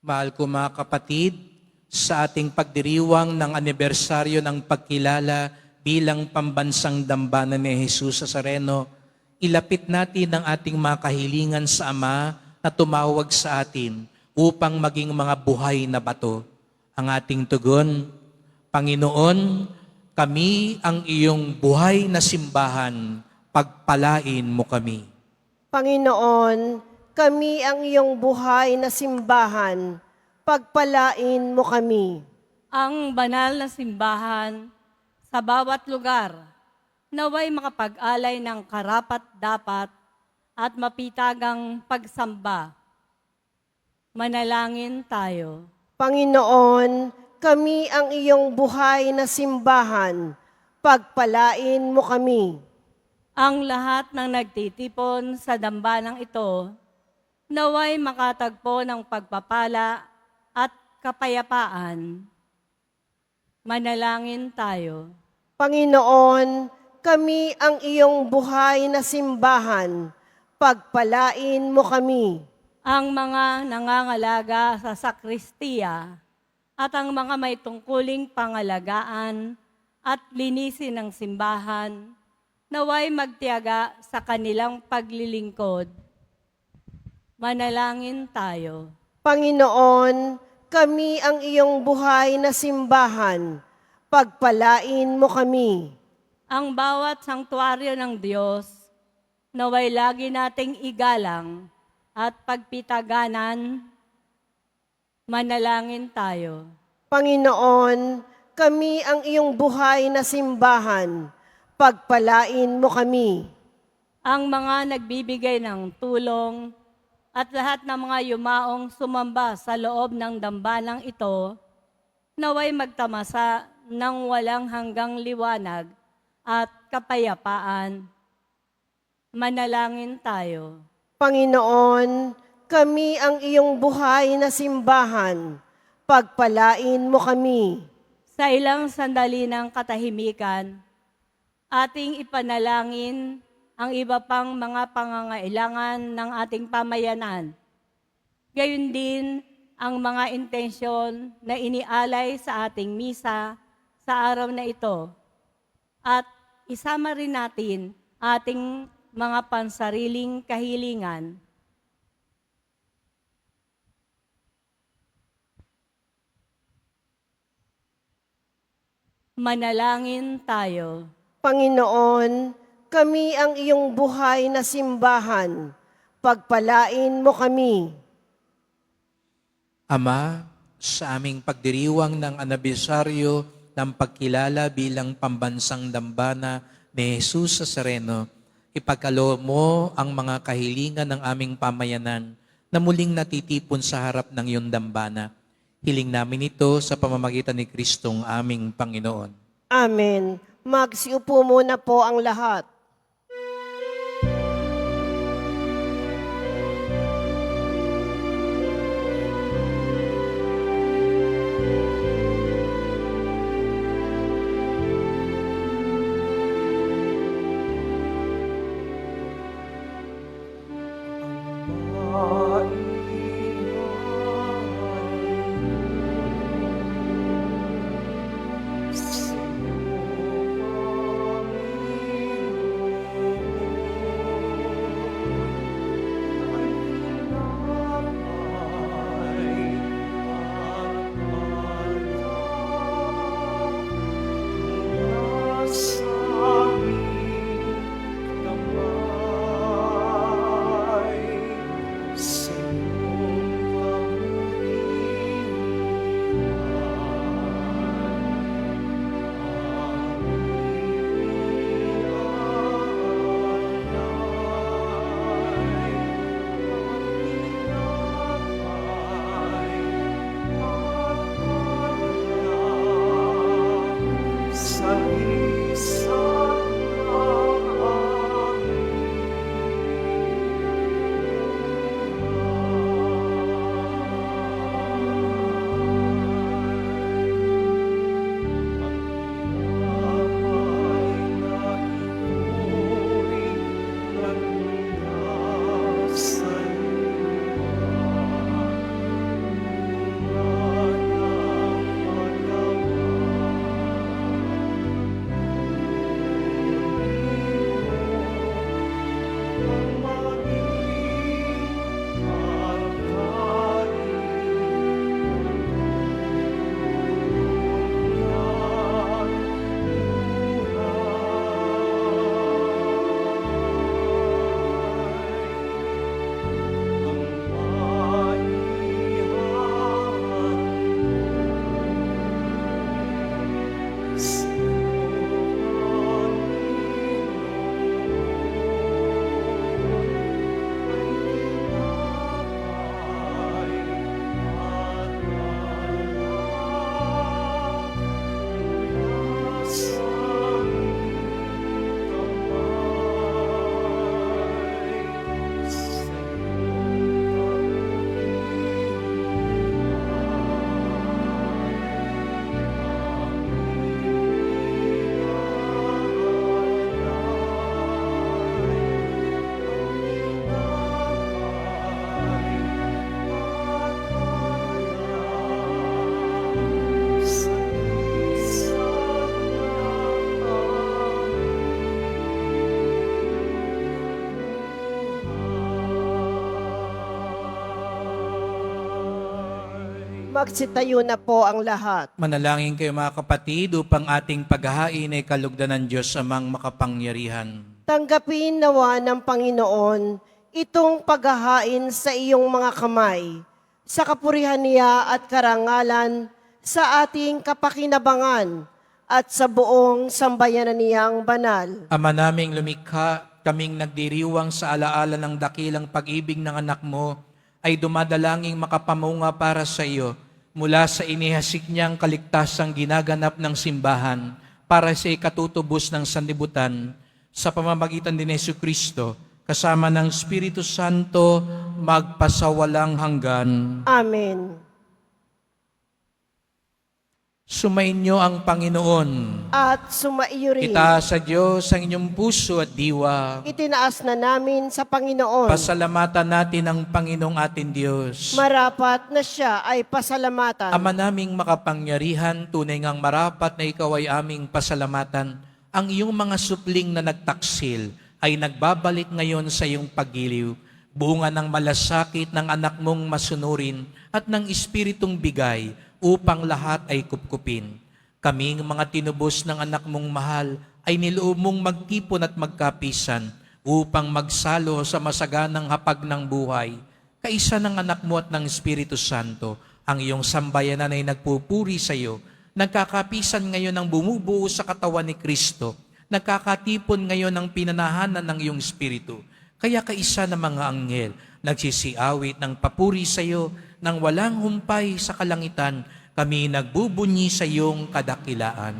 S2: Mahal ko mga kapatid, sa ating pagdiriwang ng anibersaryo ng pagkilala bilang pambansang dambana ni Jesus Nazareno, ilapit natin ang ating mga kahilingan sa Ama na tumawag sa atin upang maging mga buhay na bato. Ang ating tugon, Panginoon, kami ang iyong buhay na simbahan, pagpalain mo kami.
S3: Panginoon, kami ang iyong buhay na simbahan, pagpalain mo kami.
S6: Ang banal na simbahan sa bawat lugar naway makapag-alay ng karapat-dapat at mapitagang pagsamba Manalangin tayo.
S3: Panginoon, kami ang iyong buhay na simbahan. Pagpalain mo kami.
S6: Ang lahat ng nagtitipon sa dambanang ito, naway makatagpo ng pagpapala at kapayapaan. Manalangin tayo.
S3: Panginoon, kami ang iyong buhay na simbahan. Pagpalain mo kami.
S6: Ang mga nangangalaga sa sakristiya at ang mga may tungkuling pangalagaan at linisin ng simbahan, naway magtiyaga sa kanilang paglilingkod. Manalangin tayo.
S3: Panginoon, kami ang iyong buhay na simbahan. Pagpalain mo kami.
S6: Ang bawat sangtuaryo ng Diyos, naway lagi nating igalang at pagpitaganan. Manalangin tayo.
S3: Panginoon, kami ang iyong buhay na simbahan. Pagpalain mo kami.
S6: Ang mga nagbibigay ng tulong at lahat ng mga yumaong sumamba sa loob ng dambanang ito, naway magtamasa ng walang hanggang liwanag at kapayapaan. Manalangin tayo.
S3: Panginoon, kami ang iyong buhay na simbahan. Pagpalain mo kami.
S6: Sa ilang sandali ng katahimikan, ating ipanalangin ang iba pang mga pangangailangan ng ating pamayanan. Gayon din ang mga intensyon na inialay sa ating misa sa araw na ito. At isama rin natin ating mga pansariling kahilingan. Manalangin tayo.
S3: Panginoon, kami ang iyong buhay na simbahan. Pagpalain mo kami.
S2: Ama, sa aming pagdiriwang ng anibersaryo ng pagkilala bilang pambansang dambana ni Jesus Nazareno, ipagkaloob mo ang mga kahilingan ng aming pamayanan na muling natitipon sa harap ng iyong dambana. Hiling namin ito sa pamamagitan ni Kristong aming Panginoon.
S3: Amen. Magsiupo muna po ang lahat. Magsitayo na po ang lahat.
S2: Manalangin kayo mga kapatid upang ating paghahain ay kalugdan ng Diyos amang makapangyarihan.
S3: Tanggapin nawa ng Panginoon itong paghahain sa iyong mga kamay, sa kapurihan niya at karangalan, sa ating kapakinabangan, at sa buong sambayanan niyang banal.
S2: Ama naming lumikha, kaming nagdiriwang sa alaala ng dakilang pag-ibig ng anak mo, ay dumadalangin makapamunga para sa iyo mula sa inihasik niyang kaligtasang ginaganap ng simbahan para sa ikatutubos ng sanlibutan sa pamamagitan din ni Jesucristo kasama ng Espiritu Santo magpasawalang hanggan.
S3: Amen.
S2: Sumainyo ang Panginoon.
S3: At sumaiyo rin.
S2: Itaas sa Diyos ang inyong puso at diwa.
S3: Itinaas na namin sa Panginoon.
S2: Pasalamatan natin ang Panginoong ating Diyos.
S3: Marapat na siya ay pasalamatan.
S2: Ama naming makapangyarihan, tunay ngang marapat na ikaw ay aming pasalamatan. Ang iyong mga supling na nagtaksil ay nagbabalik ngayon sa iyong paggiliw. Bunga ng malasakit ng anak mong masunurin at ng espiritong bigay upang lahat ay kupkupin. Kaming mga tinubos ng anak mong mahal ay niloob mong magtipon at magkapisan upang magsalo sa masaganang hapag ng buhay. Kaisa ng anak mo at ng Espiritu Santo, ang iyong sambayanan ay nagpupuri sa iyo. Nagkakapisan ngayon ang bumubuo sa katawan ni Kristo. Nagkakatipon ngayon ang pinanahanan ng iyong Espiritu. Kaya kaisa ng mga anghel, nagsisiawit ng papuri sa iyo, nang walang humpay sa kalangitan, kami nagbubunyi sa iyong kadakilaan.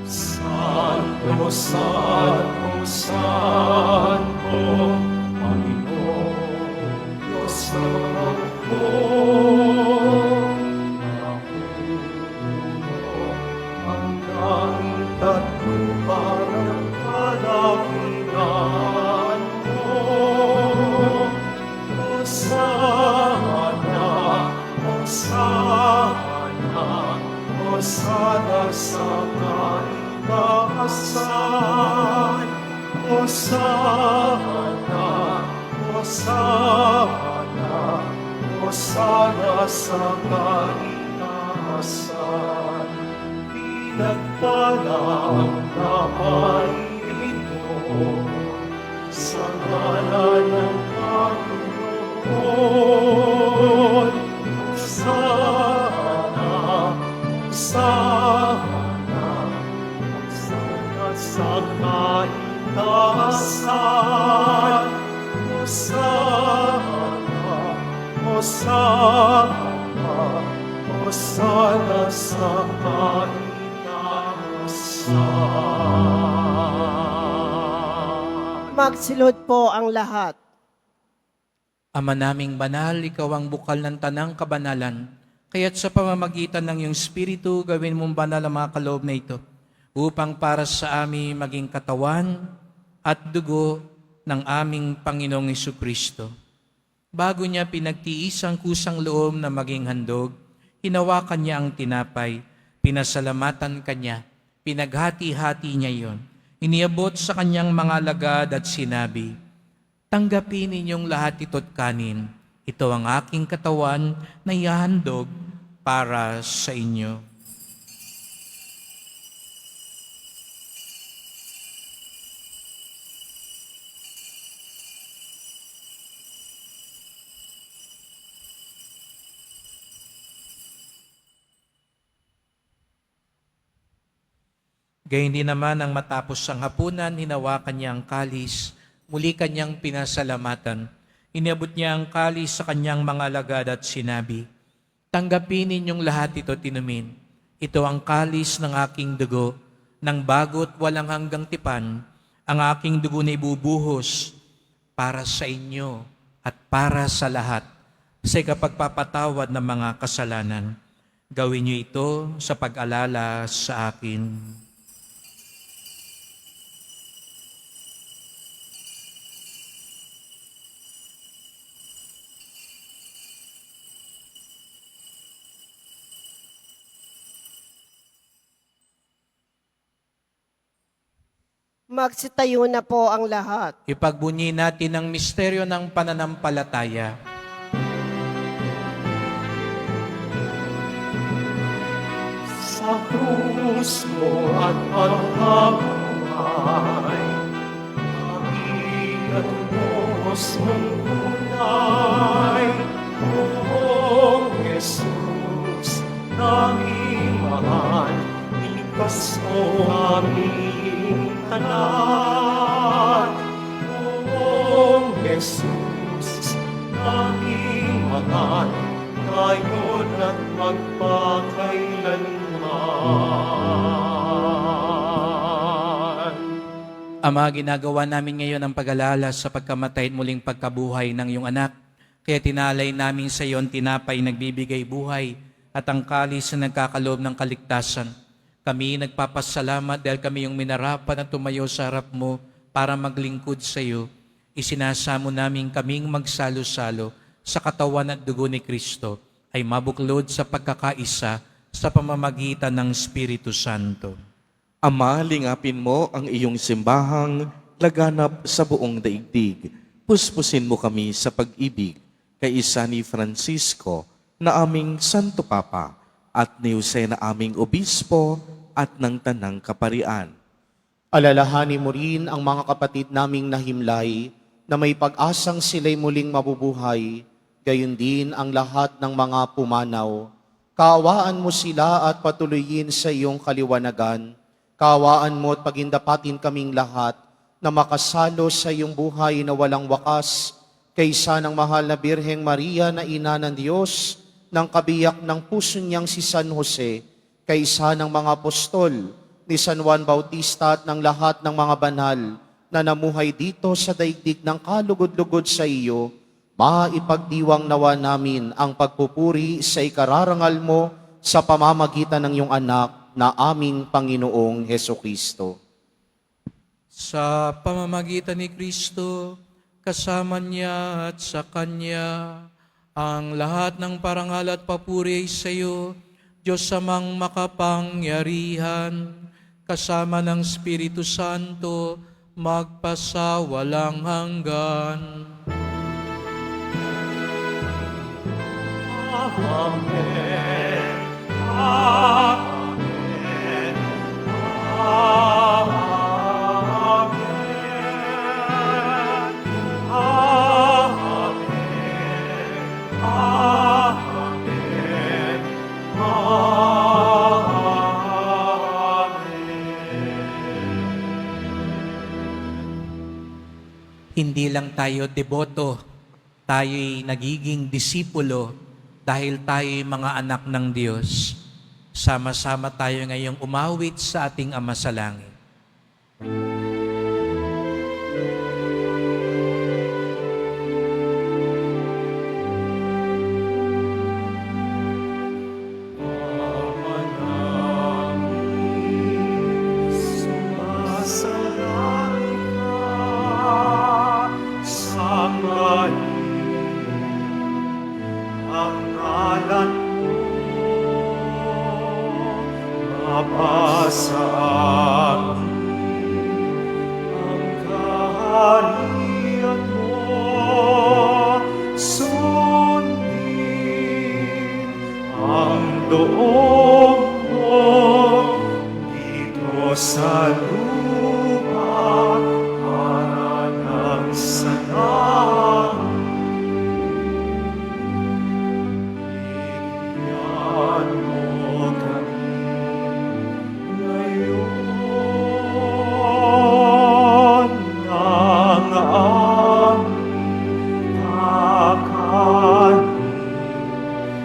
S1: Santo, Santo, Santo, Panginoon, Diyos ng ako. Ang langit at lupa ng kalakihan mo. Hosana, Hosana, Hosana sa kaitaasan. Hosana, Hosana, Hosana sa kaitaasan. Pinagpala ang kamay ito sa ngalan ng Panginoon. Hosana, Hosana, Hosana sa kaitaasan. Hosana, Hosana, Hosana sa kaitaasan.
S3: Magsilod po ang lahat.
S2: Ama naming banal, ikaw ang bukal ng tanang kabanalan. Kaya't sa pamamagitan ng iyong Espiritu, gawin mong banal ang mga kaloob na ito, upang para sa amin maging katawan at dugo ng aming Panginoong Jesucristo. Bago niya pinagtiis ang kusang loob na maging handog, hinawakan niya ang tinapay, pinasalamatan kanya, pinaghati-hati niya iyon. Iniabot sa kanyang mga alagad at sinabi, "Tanggapin ninyong lahat ito't kanin. Ito ang aking katawan na ihahandog para sa inyo." Gayun din naman ang matapos ang hapunan, hinawakan niya ang kalis, muli kanyang pinasalamatan. Iniabot niya ang kalis sa kanyang mga alagad at sinabi, "Tanggapin ninyong lahat ito tinumin. Ito ang kalis ng aking dugo, ng bago't walang hanggang tipan, ang aking dugo na ibubuhos para sa inyo at para sa lahat, sa ikapagpapatawad ng mga kasalanan. Gawin niyo ito sa pag-alala sa akin."
S3: Magsitayo na po ang lahat.
S2: Ipagbunyi natin ang misteryo ng pananampalataya.
S1: Sa krus mo at pagkabuhay, pag-igatubos mong tunay, O Jesus, naming mahal, iligtas mo aming tanan. O Jesus, naming mahal, ngayon at magpakailanman.
S2: Ama, ginagawa namin ngayon ang pag-alala sa pagkamatay at muling pagkabuhay ng iyong anak. Kaya tinalay namin sa iyo ang tinapay nagbibigay buhay at ang kalis na nagkakaloob ng kaligtasan. Kami nagpapasalamat dahil kami yung minarapan at tumayo sa harap mo para maglingkod sa iyo. Isinasamo namin kaming magsalo-salo sa katawan at dugo ni Kristo ay mabuklod sa pagkakaisa sa pamamagitan ng Espiritu Santo.
S7: Ama, lingapin mo ang iyong simbahang laganap sa buong daigdig. Puspusin mo kami sa pag-ibig kay isa ni Francisco na aming Santo Papa at ni Jose na aming Obispo at ng Tanang Kaparian.
S8: Alalahanin mo rin ang mga kapatid naming nahimlay na may pag-asang sila'y muling mabubuhay, gayon din ang lahat ng mga pumanaw. Kaawaan mo sila at patuloyin sa iyong kaliwanagan. Kaawaan mo at pagindapatin kaming lahat na makasalo sa iyong buhay na walang wakas, kaysa ng mahal na Birheng Maria na ina ng Diyos, ng kabiyak ng puso niyang si San Jose, kaysa ng mga apostol, ni San Juan Bautista at ng lahat ng mga banal na namuhay dito sa daigdig ng kalugod-lugod sa iyo, maipagdiwang nawa namin ang pagpupuri sa ikararangal mo sa pamamagitan ng iyong anak na aming Panginoong Hesukristo.
S2: Sa pamamagitan ni Kristo, kasama niya at sa Kanya, ang lahat ng parangal at papuri ay sa iyo, Diyos amang makapangyarihan, kasama ng Espiritu Santo, magpasawalang hanggan.
S1: Amen. Amen. Amen.
S2: Hindi lang tayo deboto, tayo'y nagiging disipulo dahil tayo'y mga anak ng Diyos. Sama-sama tayo ngayong umawit sa ating Ama sa Langit.
S1: Sumasalangit ka sa ngayon, ang ngalan mo mabasa ang kaharian mo, sundin ang loob mo dito sa lupa para ng sanang. Bigyan mo kami ngayon ng aming kakanin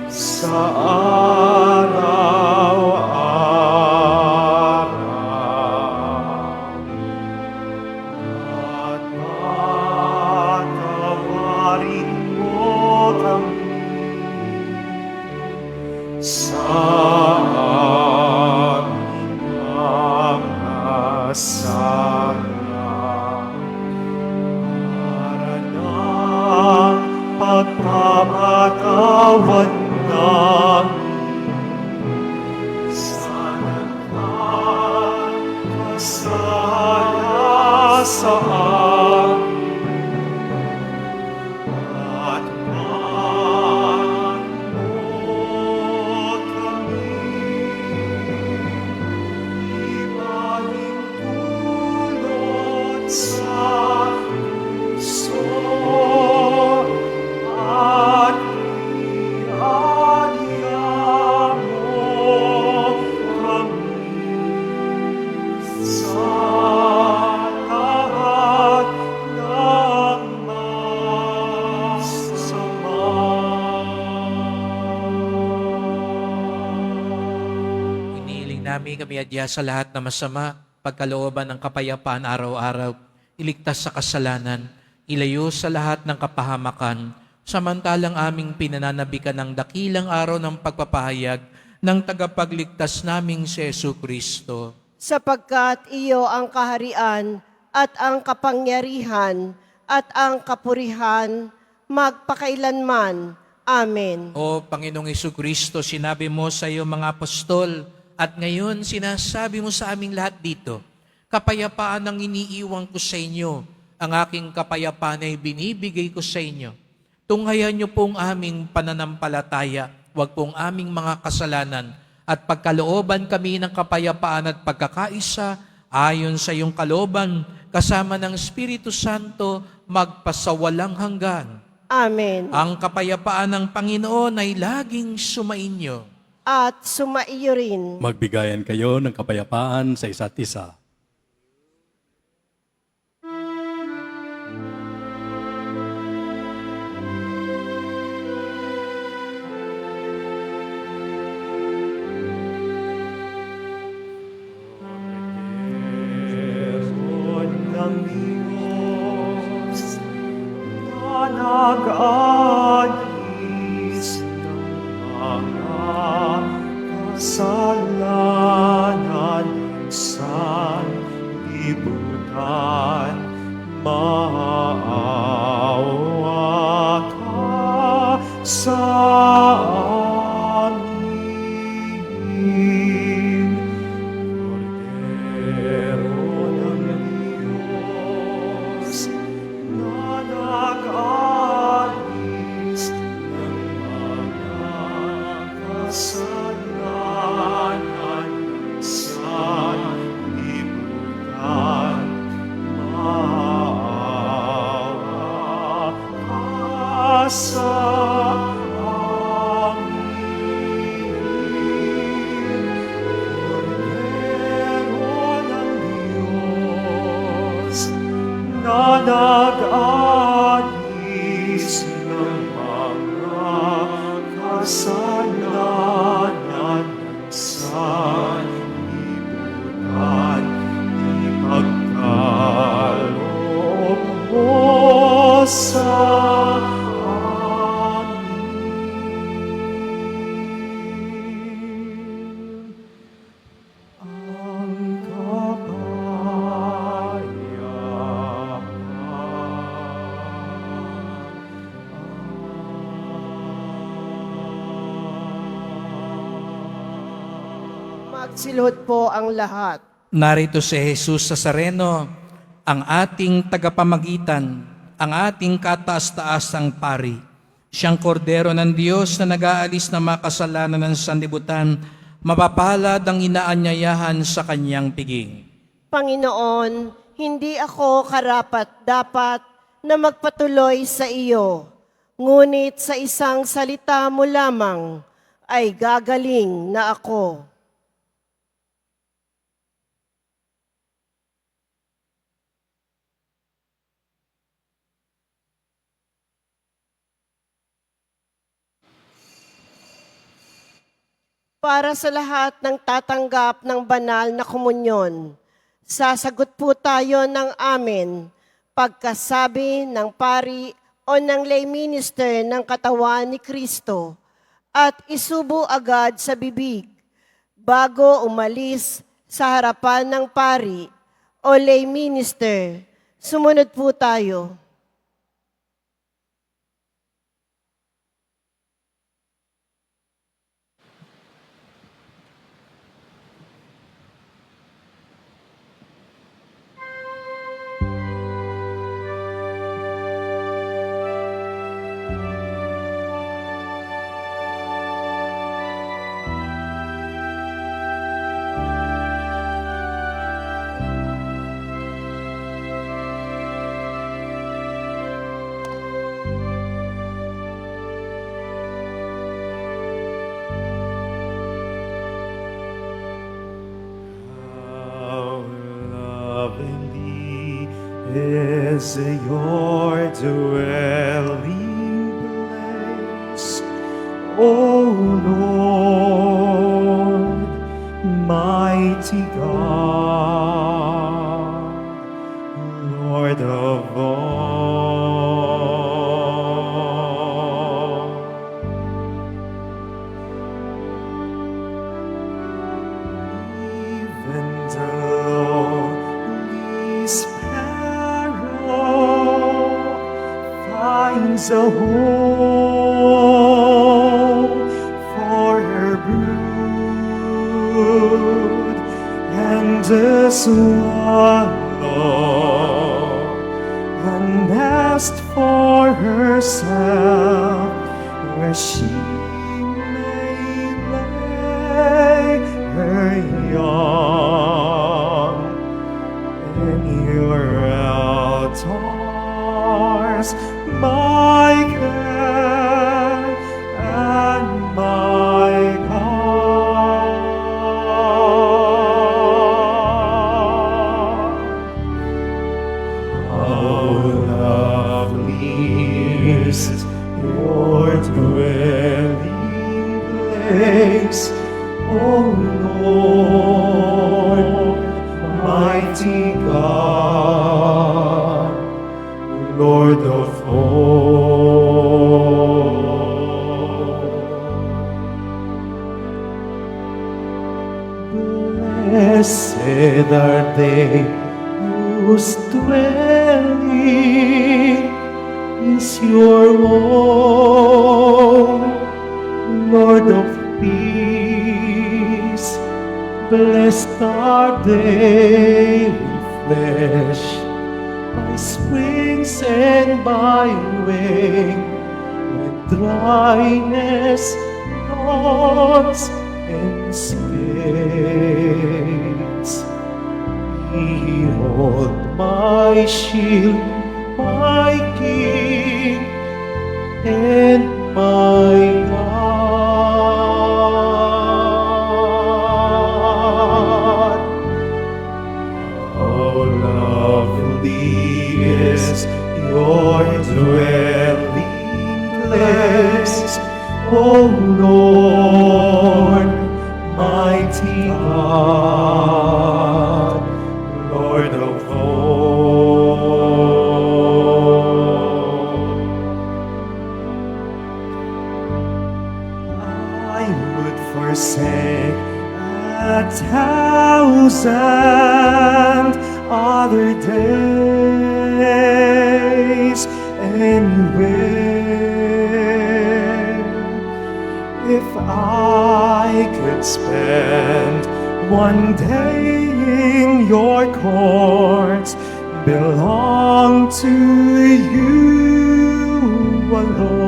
S1: sa araw-araw. At patawarin mo kami sa aming mga sala, para ng pagpapatawad namin sa nagkakasala
S2: namin kami adya sa lahat na masama, pagkalooban ng kapayapaan araw-araw, iligtas sa kasalanan, ilayo sa lahat ng kapahamakan, samantalang aming pinananabikan ng dakilang araw ng pagpapahayag ng tagapagligtas naming si Jesucristo.
S3: Sapagkat iyo ang kaharian at ang kapangyarihan at ang kapurihan magpakailanman. Amen.
S2: O Panginoong Jesucristo, sinabi mo sa iyo mga apostol, at ngayon sinasabi mo sa aming lahat dito, kapayapaan ang iniiwan ko sa inyo, ang aking kapayapaan ay binibigay ko sa inyo. Tunghayan niyo pong aming pananampalataya, wag pong aming mga kasalanan, at pagkalooban kami ng kapayapaan at pagkakaisa, ayon sa iyong kalooban, kasama ng Espiritu Santo, magpasawalang hanggan.
S3: Amen.
S2: Ang kapayapaan ng Panginoon ay laging sumainyo.
S3: At sumaiyo rin.
S5: Magbigayan kayo ng kapayapaan sa isa't isa.
S1: Meron ng Diyos na nag-alis ng mga kasalanan sa libutan. Maawa ka sa amin. Cordero ng Diyos na nag-alis ng mga kasalanan sa libutan. Maawa ka sa na nag-alis ng mga kasalanan sa libutan. Ipagkaloob mo sa amin ang
S3: Magsilhod po ang lahat.
S2: Narito si Jesus Nazareno, ang ating tagapamagitan, ang ating kataas-taasang pari. Siyang kordero ng Diyos na nag-aalis ng mga kasalanan ng sanlibutan, mapapalad ang inaanyayahan sa kanyang piging.
S3: Panginoon, hindi ako karapat-dapat na magpatuloy sa iyo. Ngunit sa isang salita mo lamang ay gagaling na ako. Para sa lahat ng tatanggap ng banal na komunyon, sasagot po tayo ng amen pagkasabi ng pari o ng lay minister ng katawan ni Kristo at isubo agad sa bibig bago umalis sa harapan ng pari o lay minister. Sumunod po tayo.
S1: How lovely is your dwelling place, O Lord, my mighty God, Lord of all. Even the lowly sparrow finds a home for her brood, and the swallow a nest for herself, where she may lay her young. In your altars, my care and my God. How lovely is your dwelling place, O Lord, mighty God, Lord of all. Blessed are they whose dwelling is your own, Lord of peace. Blessed are they refreshed by springs and by rain, when dryness dawns and fades. Behold my shield, my King, and my God. How lovely is your dwelling place, O Lord, mighty God, Lord of all. I would forsake 1,000 other days anywhere, if I could spend one day in your courts, belong to you alone.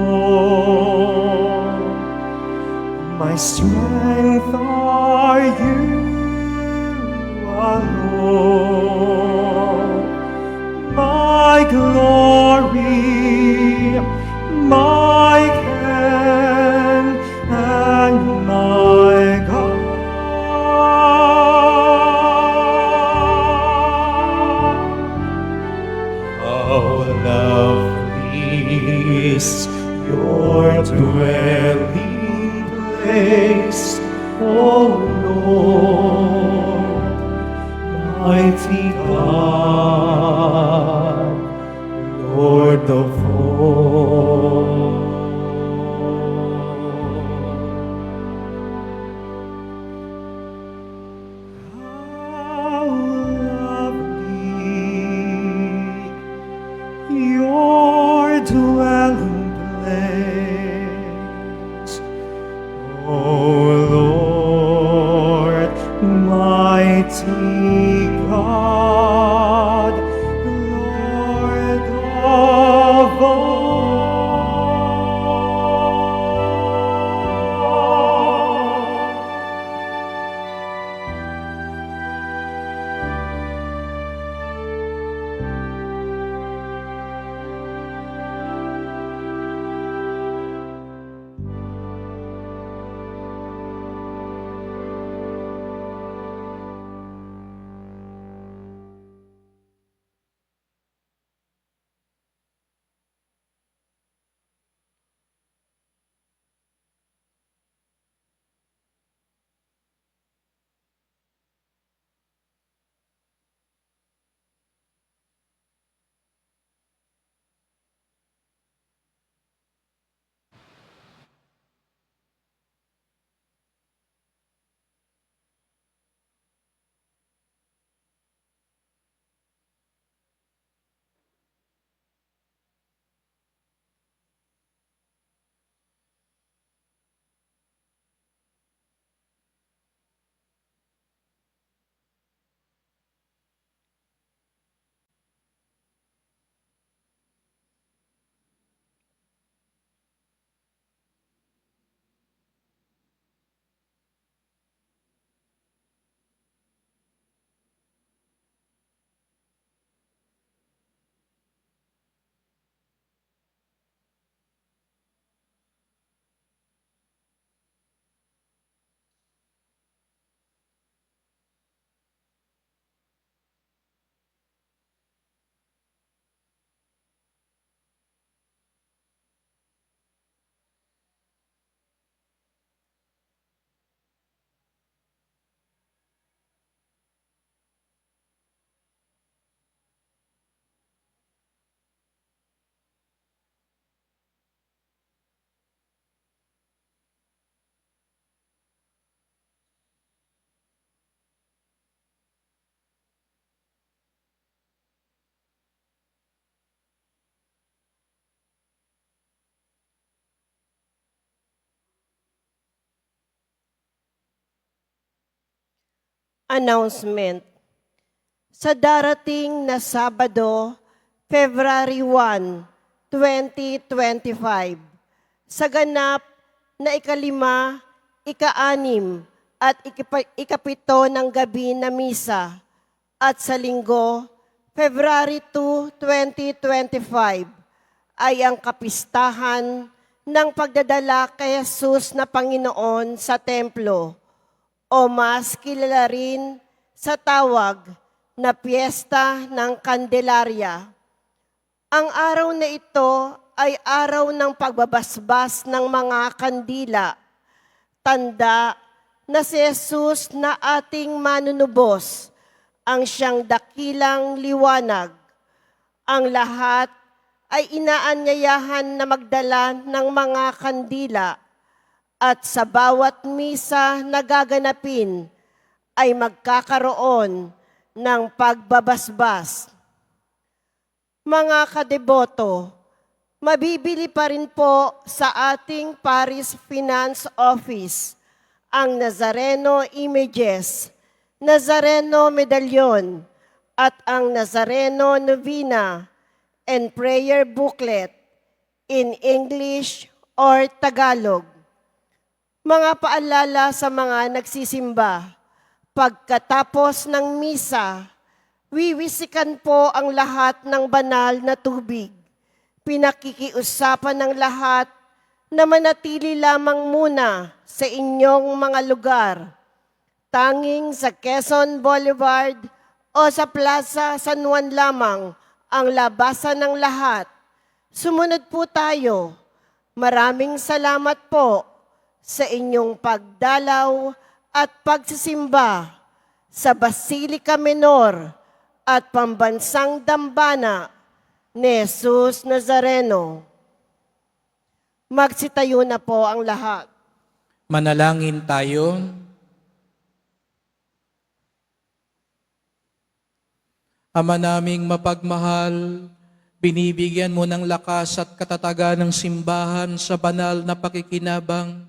S1: My strength are you alone, my glory, my ken, and my God. How lovely is your dwelling place, O Lord, mighty God, Lord of all. How lovely your dwelling place, O Lord, mighty God, Lord of all.
S3: Announcement. Sa darating na Sabado, February 1, 2025, sa ganap na ikalima, ika-anim at ikapito ng gabi na misa at sa linggo, February 2, 2025, ay ang kapistahan ng pagdadala kay Jesus na Panginoon sa templo o mas kilala rin sa tawag na Piyesta ng Candelaria. Ang araw na ito ay araw ng pagbabasbas ng mga kandila, tanda na si Jesus na ating manunubos, ang siyang dakilang liwanag. Ang lahat ay inaanyayahan na magdala ng mga kandila at sa bawat misa na gaganapin ay magkakaroon ng pagbabasbas. Mga kadeboto, mabibili pa rin po sa ating Paris Finance Office ang Nazareno Images, Nazareno Medallion at ang Nazareno Novena and Prayer Booklet in English or Tagalog. Mga paalala sa mga nagsisimba, pagkatapos ng misa, wiwisikan po ang lahat ng banal na tubig. Pinakikiusapan ng lahat na manatili lamang muna sa inyong mga lugar. Tanging sa Quezon Boulevard o sa Plaza San Juan lamang ang labasan ng lahat. Sumunod po tayo. Maraming salamat po sa inyong pagdalaw at pagsisimba sa Basilica Menor at Pambansang Dambana ni Jesus Nazareno. Magsitayo na po ang lahat.
S2: Manalangin tayo. Ama naming mapagmahal, binibigyan mo ng lakas at katatagan ng simbahan sa banal na pakikinabang.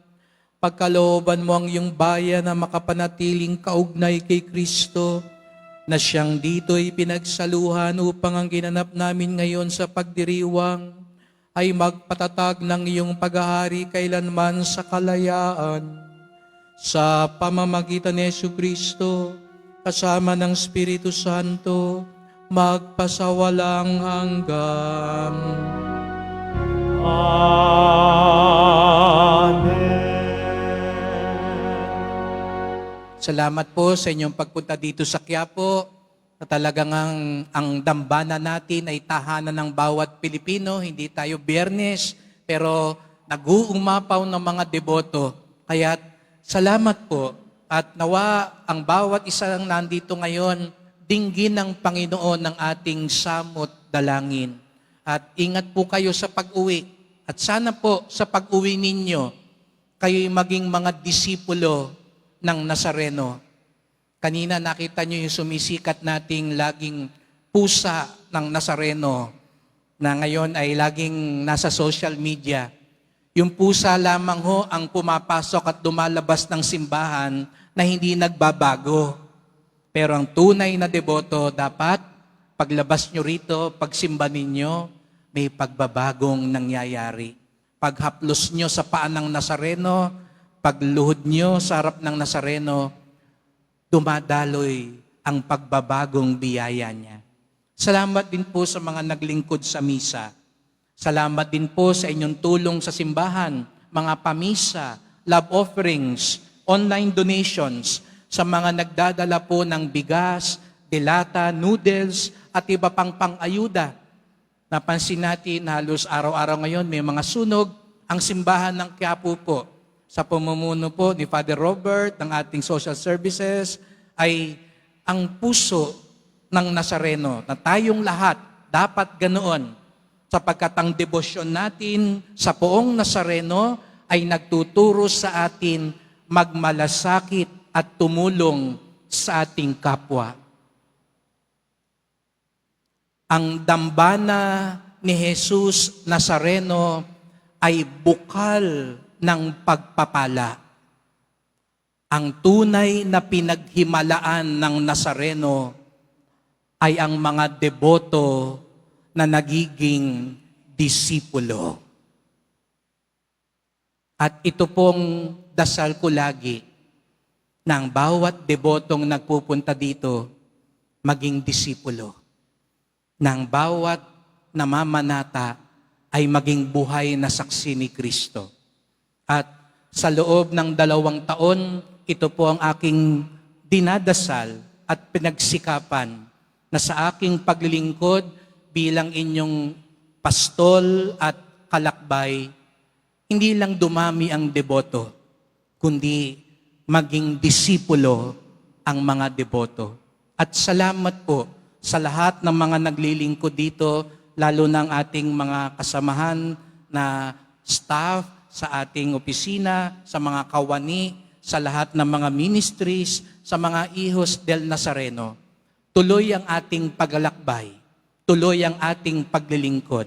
S2: Pagkalooban mo ang iyong bayan na makapanatiling kaugnay kay Kristo, na siyang dito'y pinagsaluhan upang ang ginanap namin ngayon sa pagdiriwang ay magpatatag ng iyong paghahari kailanman sa kalayaan. Sa pamamagitan ni Jesucristo, kasama ng Espiritu Santo, magpasawalang hanggan.
S1: Amen.
S2: Salamat po sa inyong pagpunta dito sa Quiapo, na talagang ang dambana natin ay tahanan ng bawat Pilipino. Hindi tayo Biyernes, pero nag-uumapaw ng mga deboto. Kaya salamat po. At nawa ang bawat isang nandito ngayon, dinggin ng Panginoon ng ating samot dalangin. At ingat po kayo sa pag-uwi. At sana po sa pag-uwi ninyo, kayo'y maging mga disipulo ng Nazareno. Kanina nakita nyo yung sumisikat nating laging pusa ng Nazareno na ngayon ay laging nasa social media. Yung pusa lamang ho ang pumapasok at dumalabas ng simbahan na hindi nagbabago. Pero ang tunay na deboto dapat paglabas nyo rito, pagsimba ninyo, may pagbabagong nangyayari. Paghaplos nyo sa paan ng Nazareno, pagluhod nyo sa harap ng Nazareno, dumadaloy ang pagbabagong biyaya niya. Salamat din po sa mga naglingkod sa misa. Salamat din po sa inyong tulong sa simbahan, mga pamisa, love offerings, online donations, sa mga nagdadala po ng bigas, delata, noodles, at iba pang pang-ayuda. Napansin natin halos araw-araw ngayon may mga sunog. Ang simbahan ng Quiapo po, sa pamumuno po ni Father Robert, ng ating social services, ay ang puso ng Nazareno, na tayong lahat dapat ganoon, sapagkat ang debosyon natin sa poong Nazareno ay nagtuturo sa atin magmalasakit at tumulong sa ating kapwa. Ang dambana ni Jesus Nazareno ay bukal ng pagpapala. Ang tunay na pinaghimalaan ng Nazareno ay ang mga deboto na nagiging disipulo. At ito pong dasal ko lagi na ang bawat debotong nagpupunta dito maging disipulo. Na ang bawat namamanata ay maging buhay na saksi ni Kristo. At sa loob ng 2 taon, ito po ang aking dinadasal at pinagsikapan na sa aking paglilingkod bilang inyong pastol at kalakbay, hindi lang dumami ang deboto, kundi maging disipulo ang mga deboto. At salamat po sa lahat ng mga naglilingkod dito, lalo ng ating mga kasamahan na staff sa ating opisina, sa mga kawani, sa lahat ng mga ministries, sa mga Hijos del Nazareno. Tuloy ang ating paglalakbay, tuloy ang ating paglilingkod.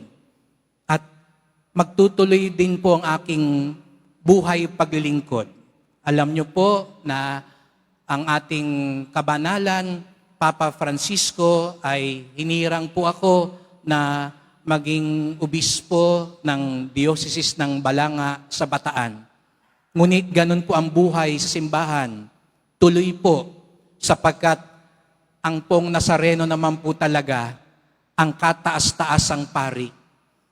S2: At magtutuloy din po ang aking buhay paglilingkod. Alam niyo po na ang ating kabanalan, Papa Francisco, ay hinirang po ako na maging obispo ng Diocese ng Balanga sa Bataan. Ngunit ganun po ang buhay sa simbahan. Tuloy po, sapagkat ang pong Nazareno naman po talaga ang kataas-taasang pari.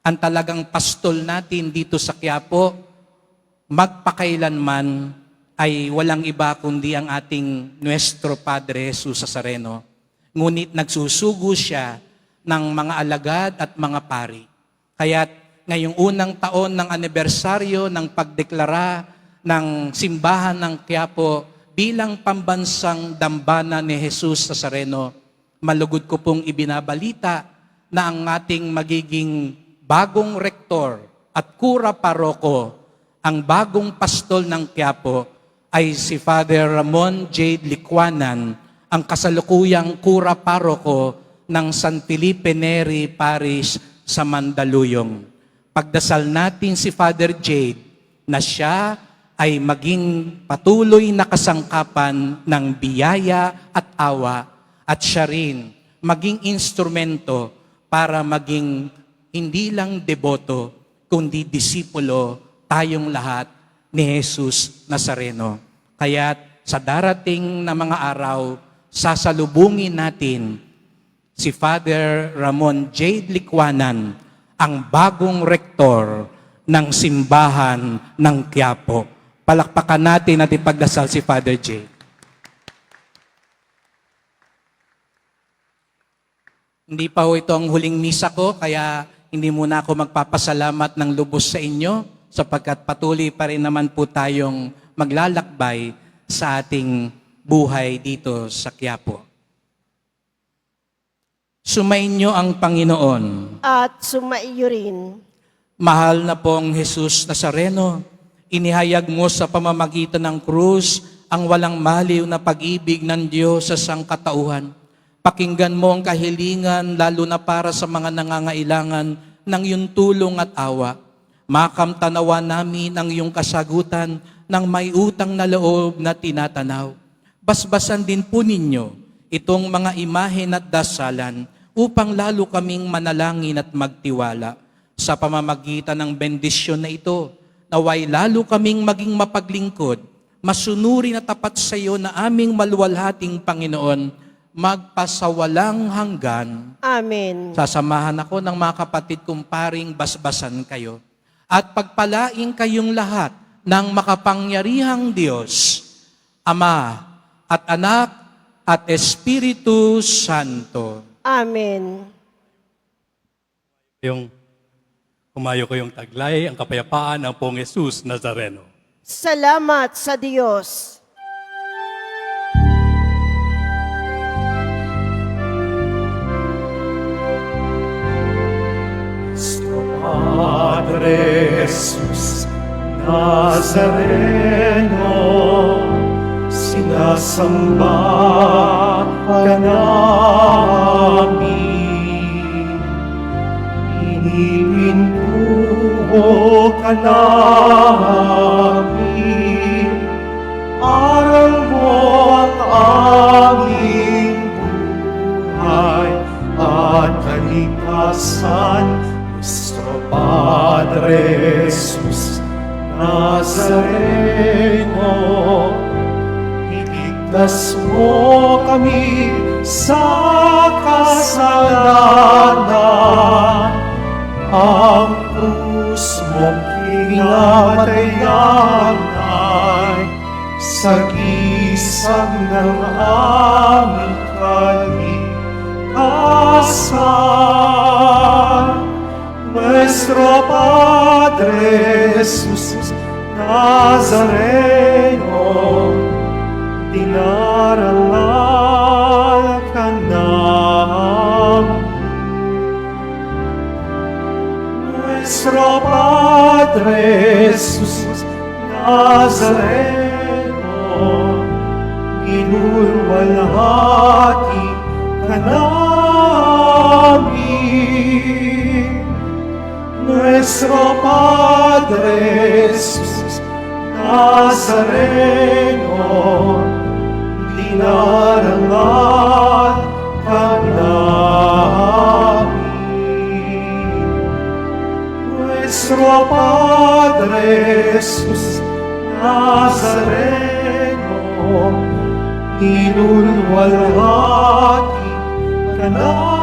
S2: Ang talagang pastol natin dito sa Quiapo, magpakailanman ay walang iba kundi ang ating Nuestro Padre Jesus Nazareno. Ngunit nagsusugo siya ng mga alagad at mga pari. Kaya't ngayong unang taon ng anibersaryo ng pagdeklara ng simbahan ng Quiapo bilang pambansang dambana ni Jesus Nazareno, malugod ko pong ibinabalita na ang ating magiging bagong rektor at kura paroko, ang bagong pastol ng Quiapo ay si Father Ramon J. Licuanan, ang kasalukuyang kura paroko ng San Felipe Neri Parish sa Mandaluyong. Pagdasal natin si Father Jade na siya ay maging patuloy na kasangkapan ng biyaya at awa at siya rin maging instrumento para maging hindi lang deboto, kundi disipulo tayong lahat ni Jesus Nazareno. Kaya't sa darating na mga araw, sasalubungin natin si Father Ramon J. Licuanan, ang bagong rektor ng simbahan ng Quiapo. Palakpakan natin at ipagdasal si Father J. Hindi pa ho ito ang huling misa ko, kaya hindi muna ako magpapasalamat ng lubos sa inyo, sapagkat patuloy pa rin naman po tayong maglalakbay sa ating buhay dito sa Quiapo. Sumainyo ang Panginoon.
S3: At sumaiyo rin.
S2: Mahal na pong Jesus Nazareno, inihayag mo sa pamamagitan ng krus ang walang maliw na pag-ibig ng Diyos sa sangkatauhan. Pakinggan mo ang kahilingan, lalo na para sa mga nangangailangan ng iyong tulong at awa. Makamtanawa namin ang iyong kasagutan ng may utang na loob na tinatanaw. Basbasan din po ninyo itong mga imahen at dasalan upang lalo kaming manalangin at magtiwala. Sa pamamagitan ng bendisyon na ito, naway lalo kaming maging mapaglingkod, masunurin at tapat sa iyo na aming maluwalhating Panginoon, magpasawalang hanggan.
S3: Amen.
S2: Sasamahan ako ng mga kapatid kong paring basbasan kayo. At pagpalain kayong lahat ng makapangyarihang Diyos, Ama at Anak at Espiritu Santo.
S3: Amen.
S5: Humayo kayong taglay ang kapayapaan ng pong Jesus Nazareno.
S3: Salamat sa Diyos.
S1: Padre Jesus Nazareno, sinasamba ka namin. Inilintuho ka namin, aral Ligtas mo kami sa kasalanan. Ang krus mong kinamatayan ay sagisag ng aming kalikasan. Nuestro Padre Jesus Nazareno, dinarangal ka namin. Nuestro Padre Jesus Nazareno, ginulwalhati ka namin. Nuestro Padre Jesus Nazareno, dinarangal ka namin. Nuestro Padre Jesus Nazareno, inulwalhati ka namin.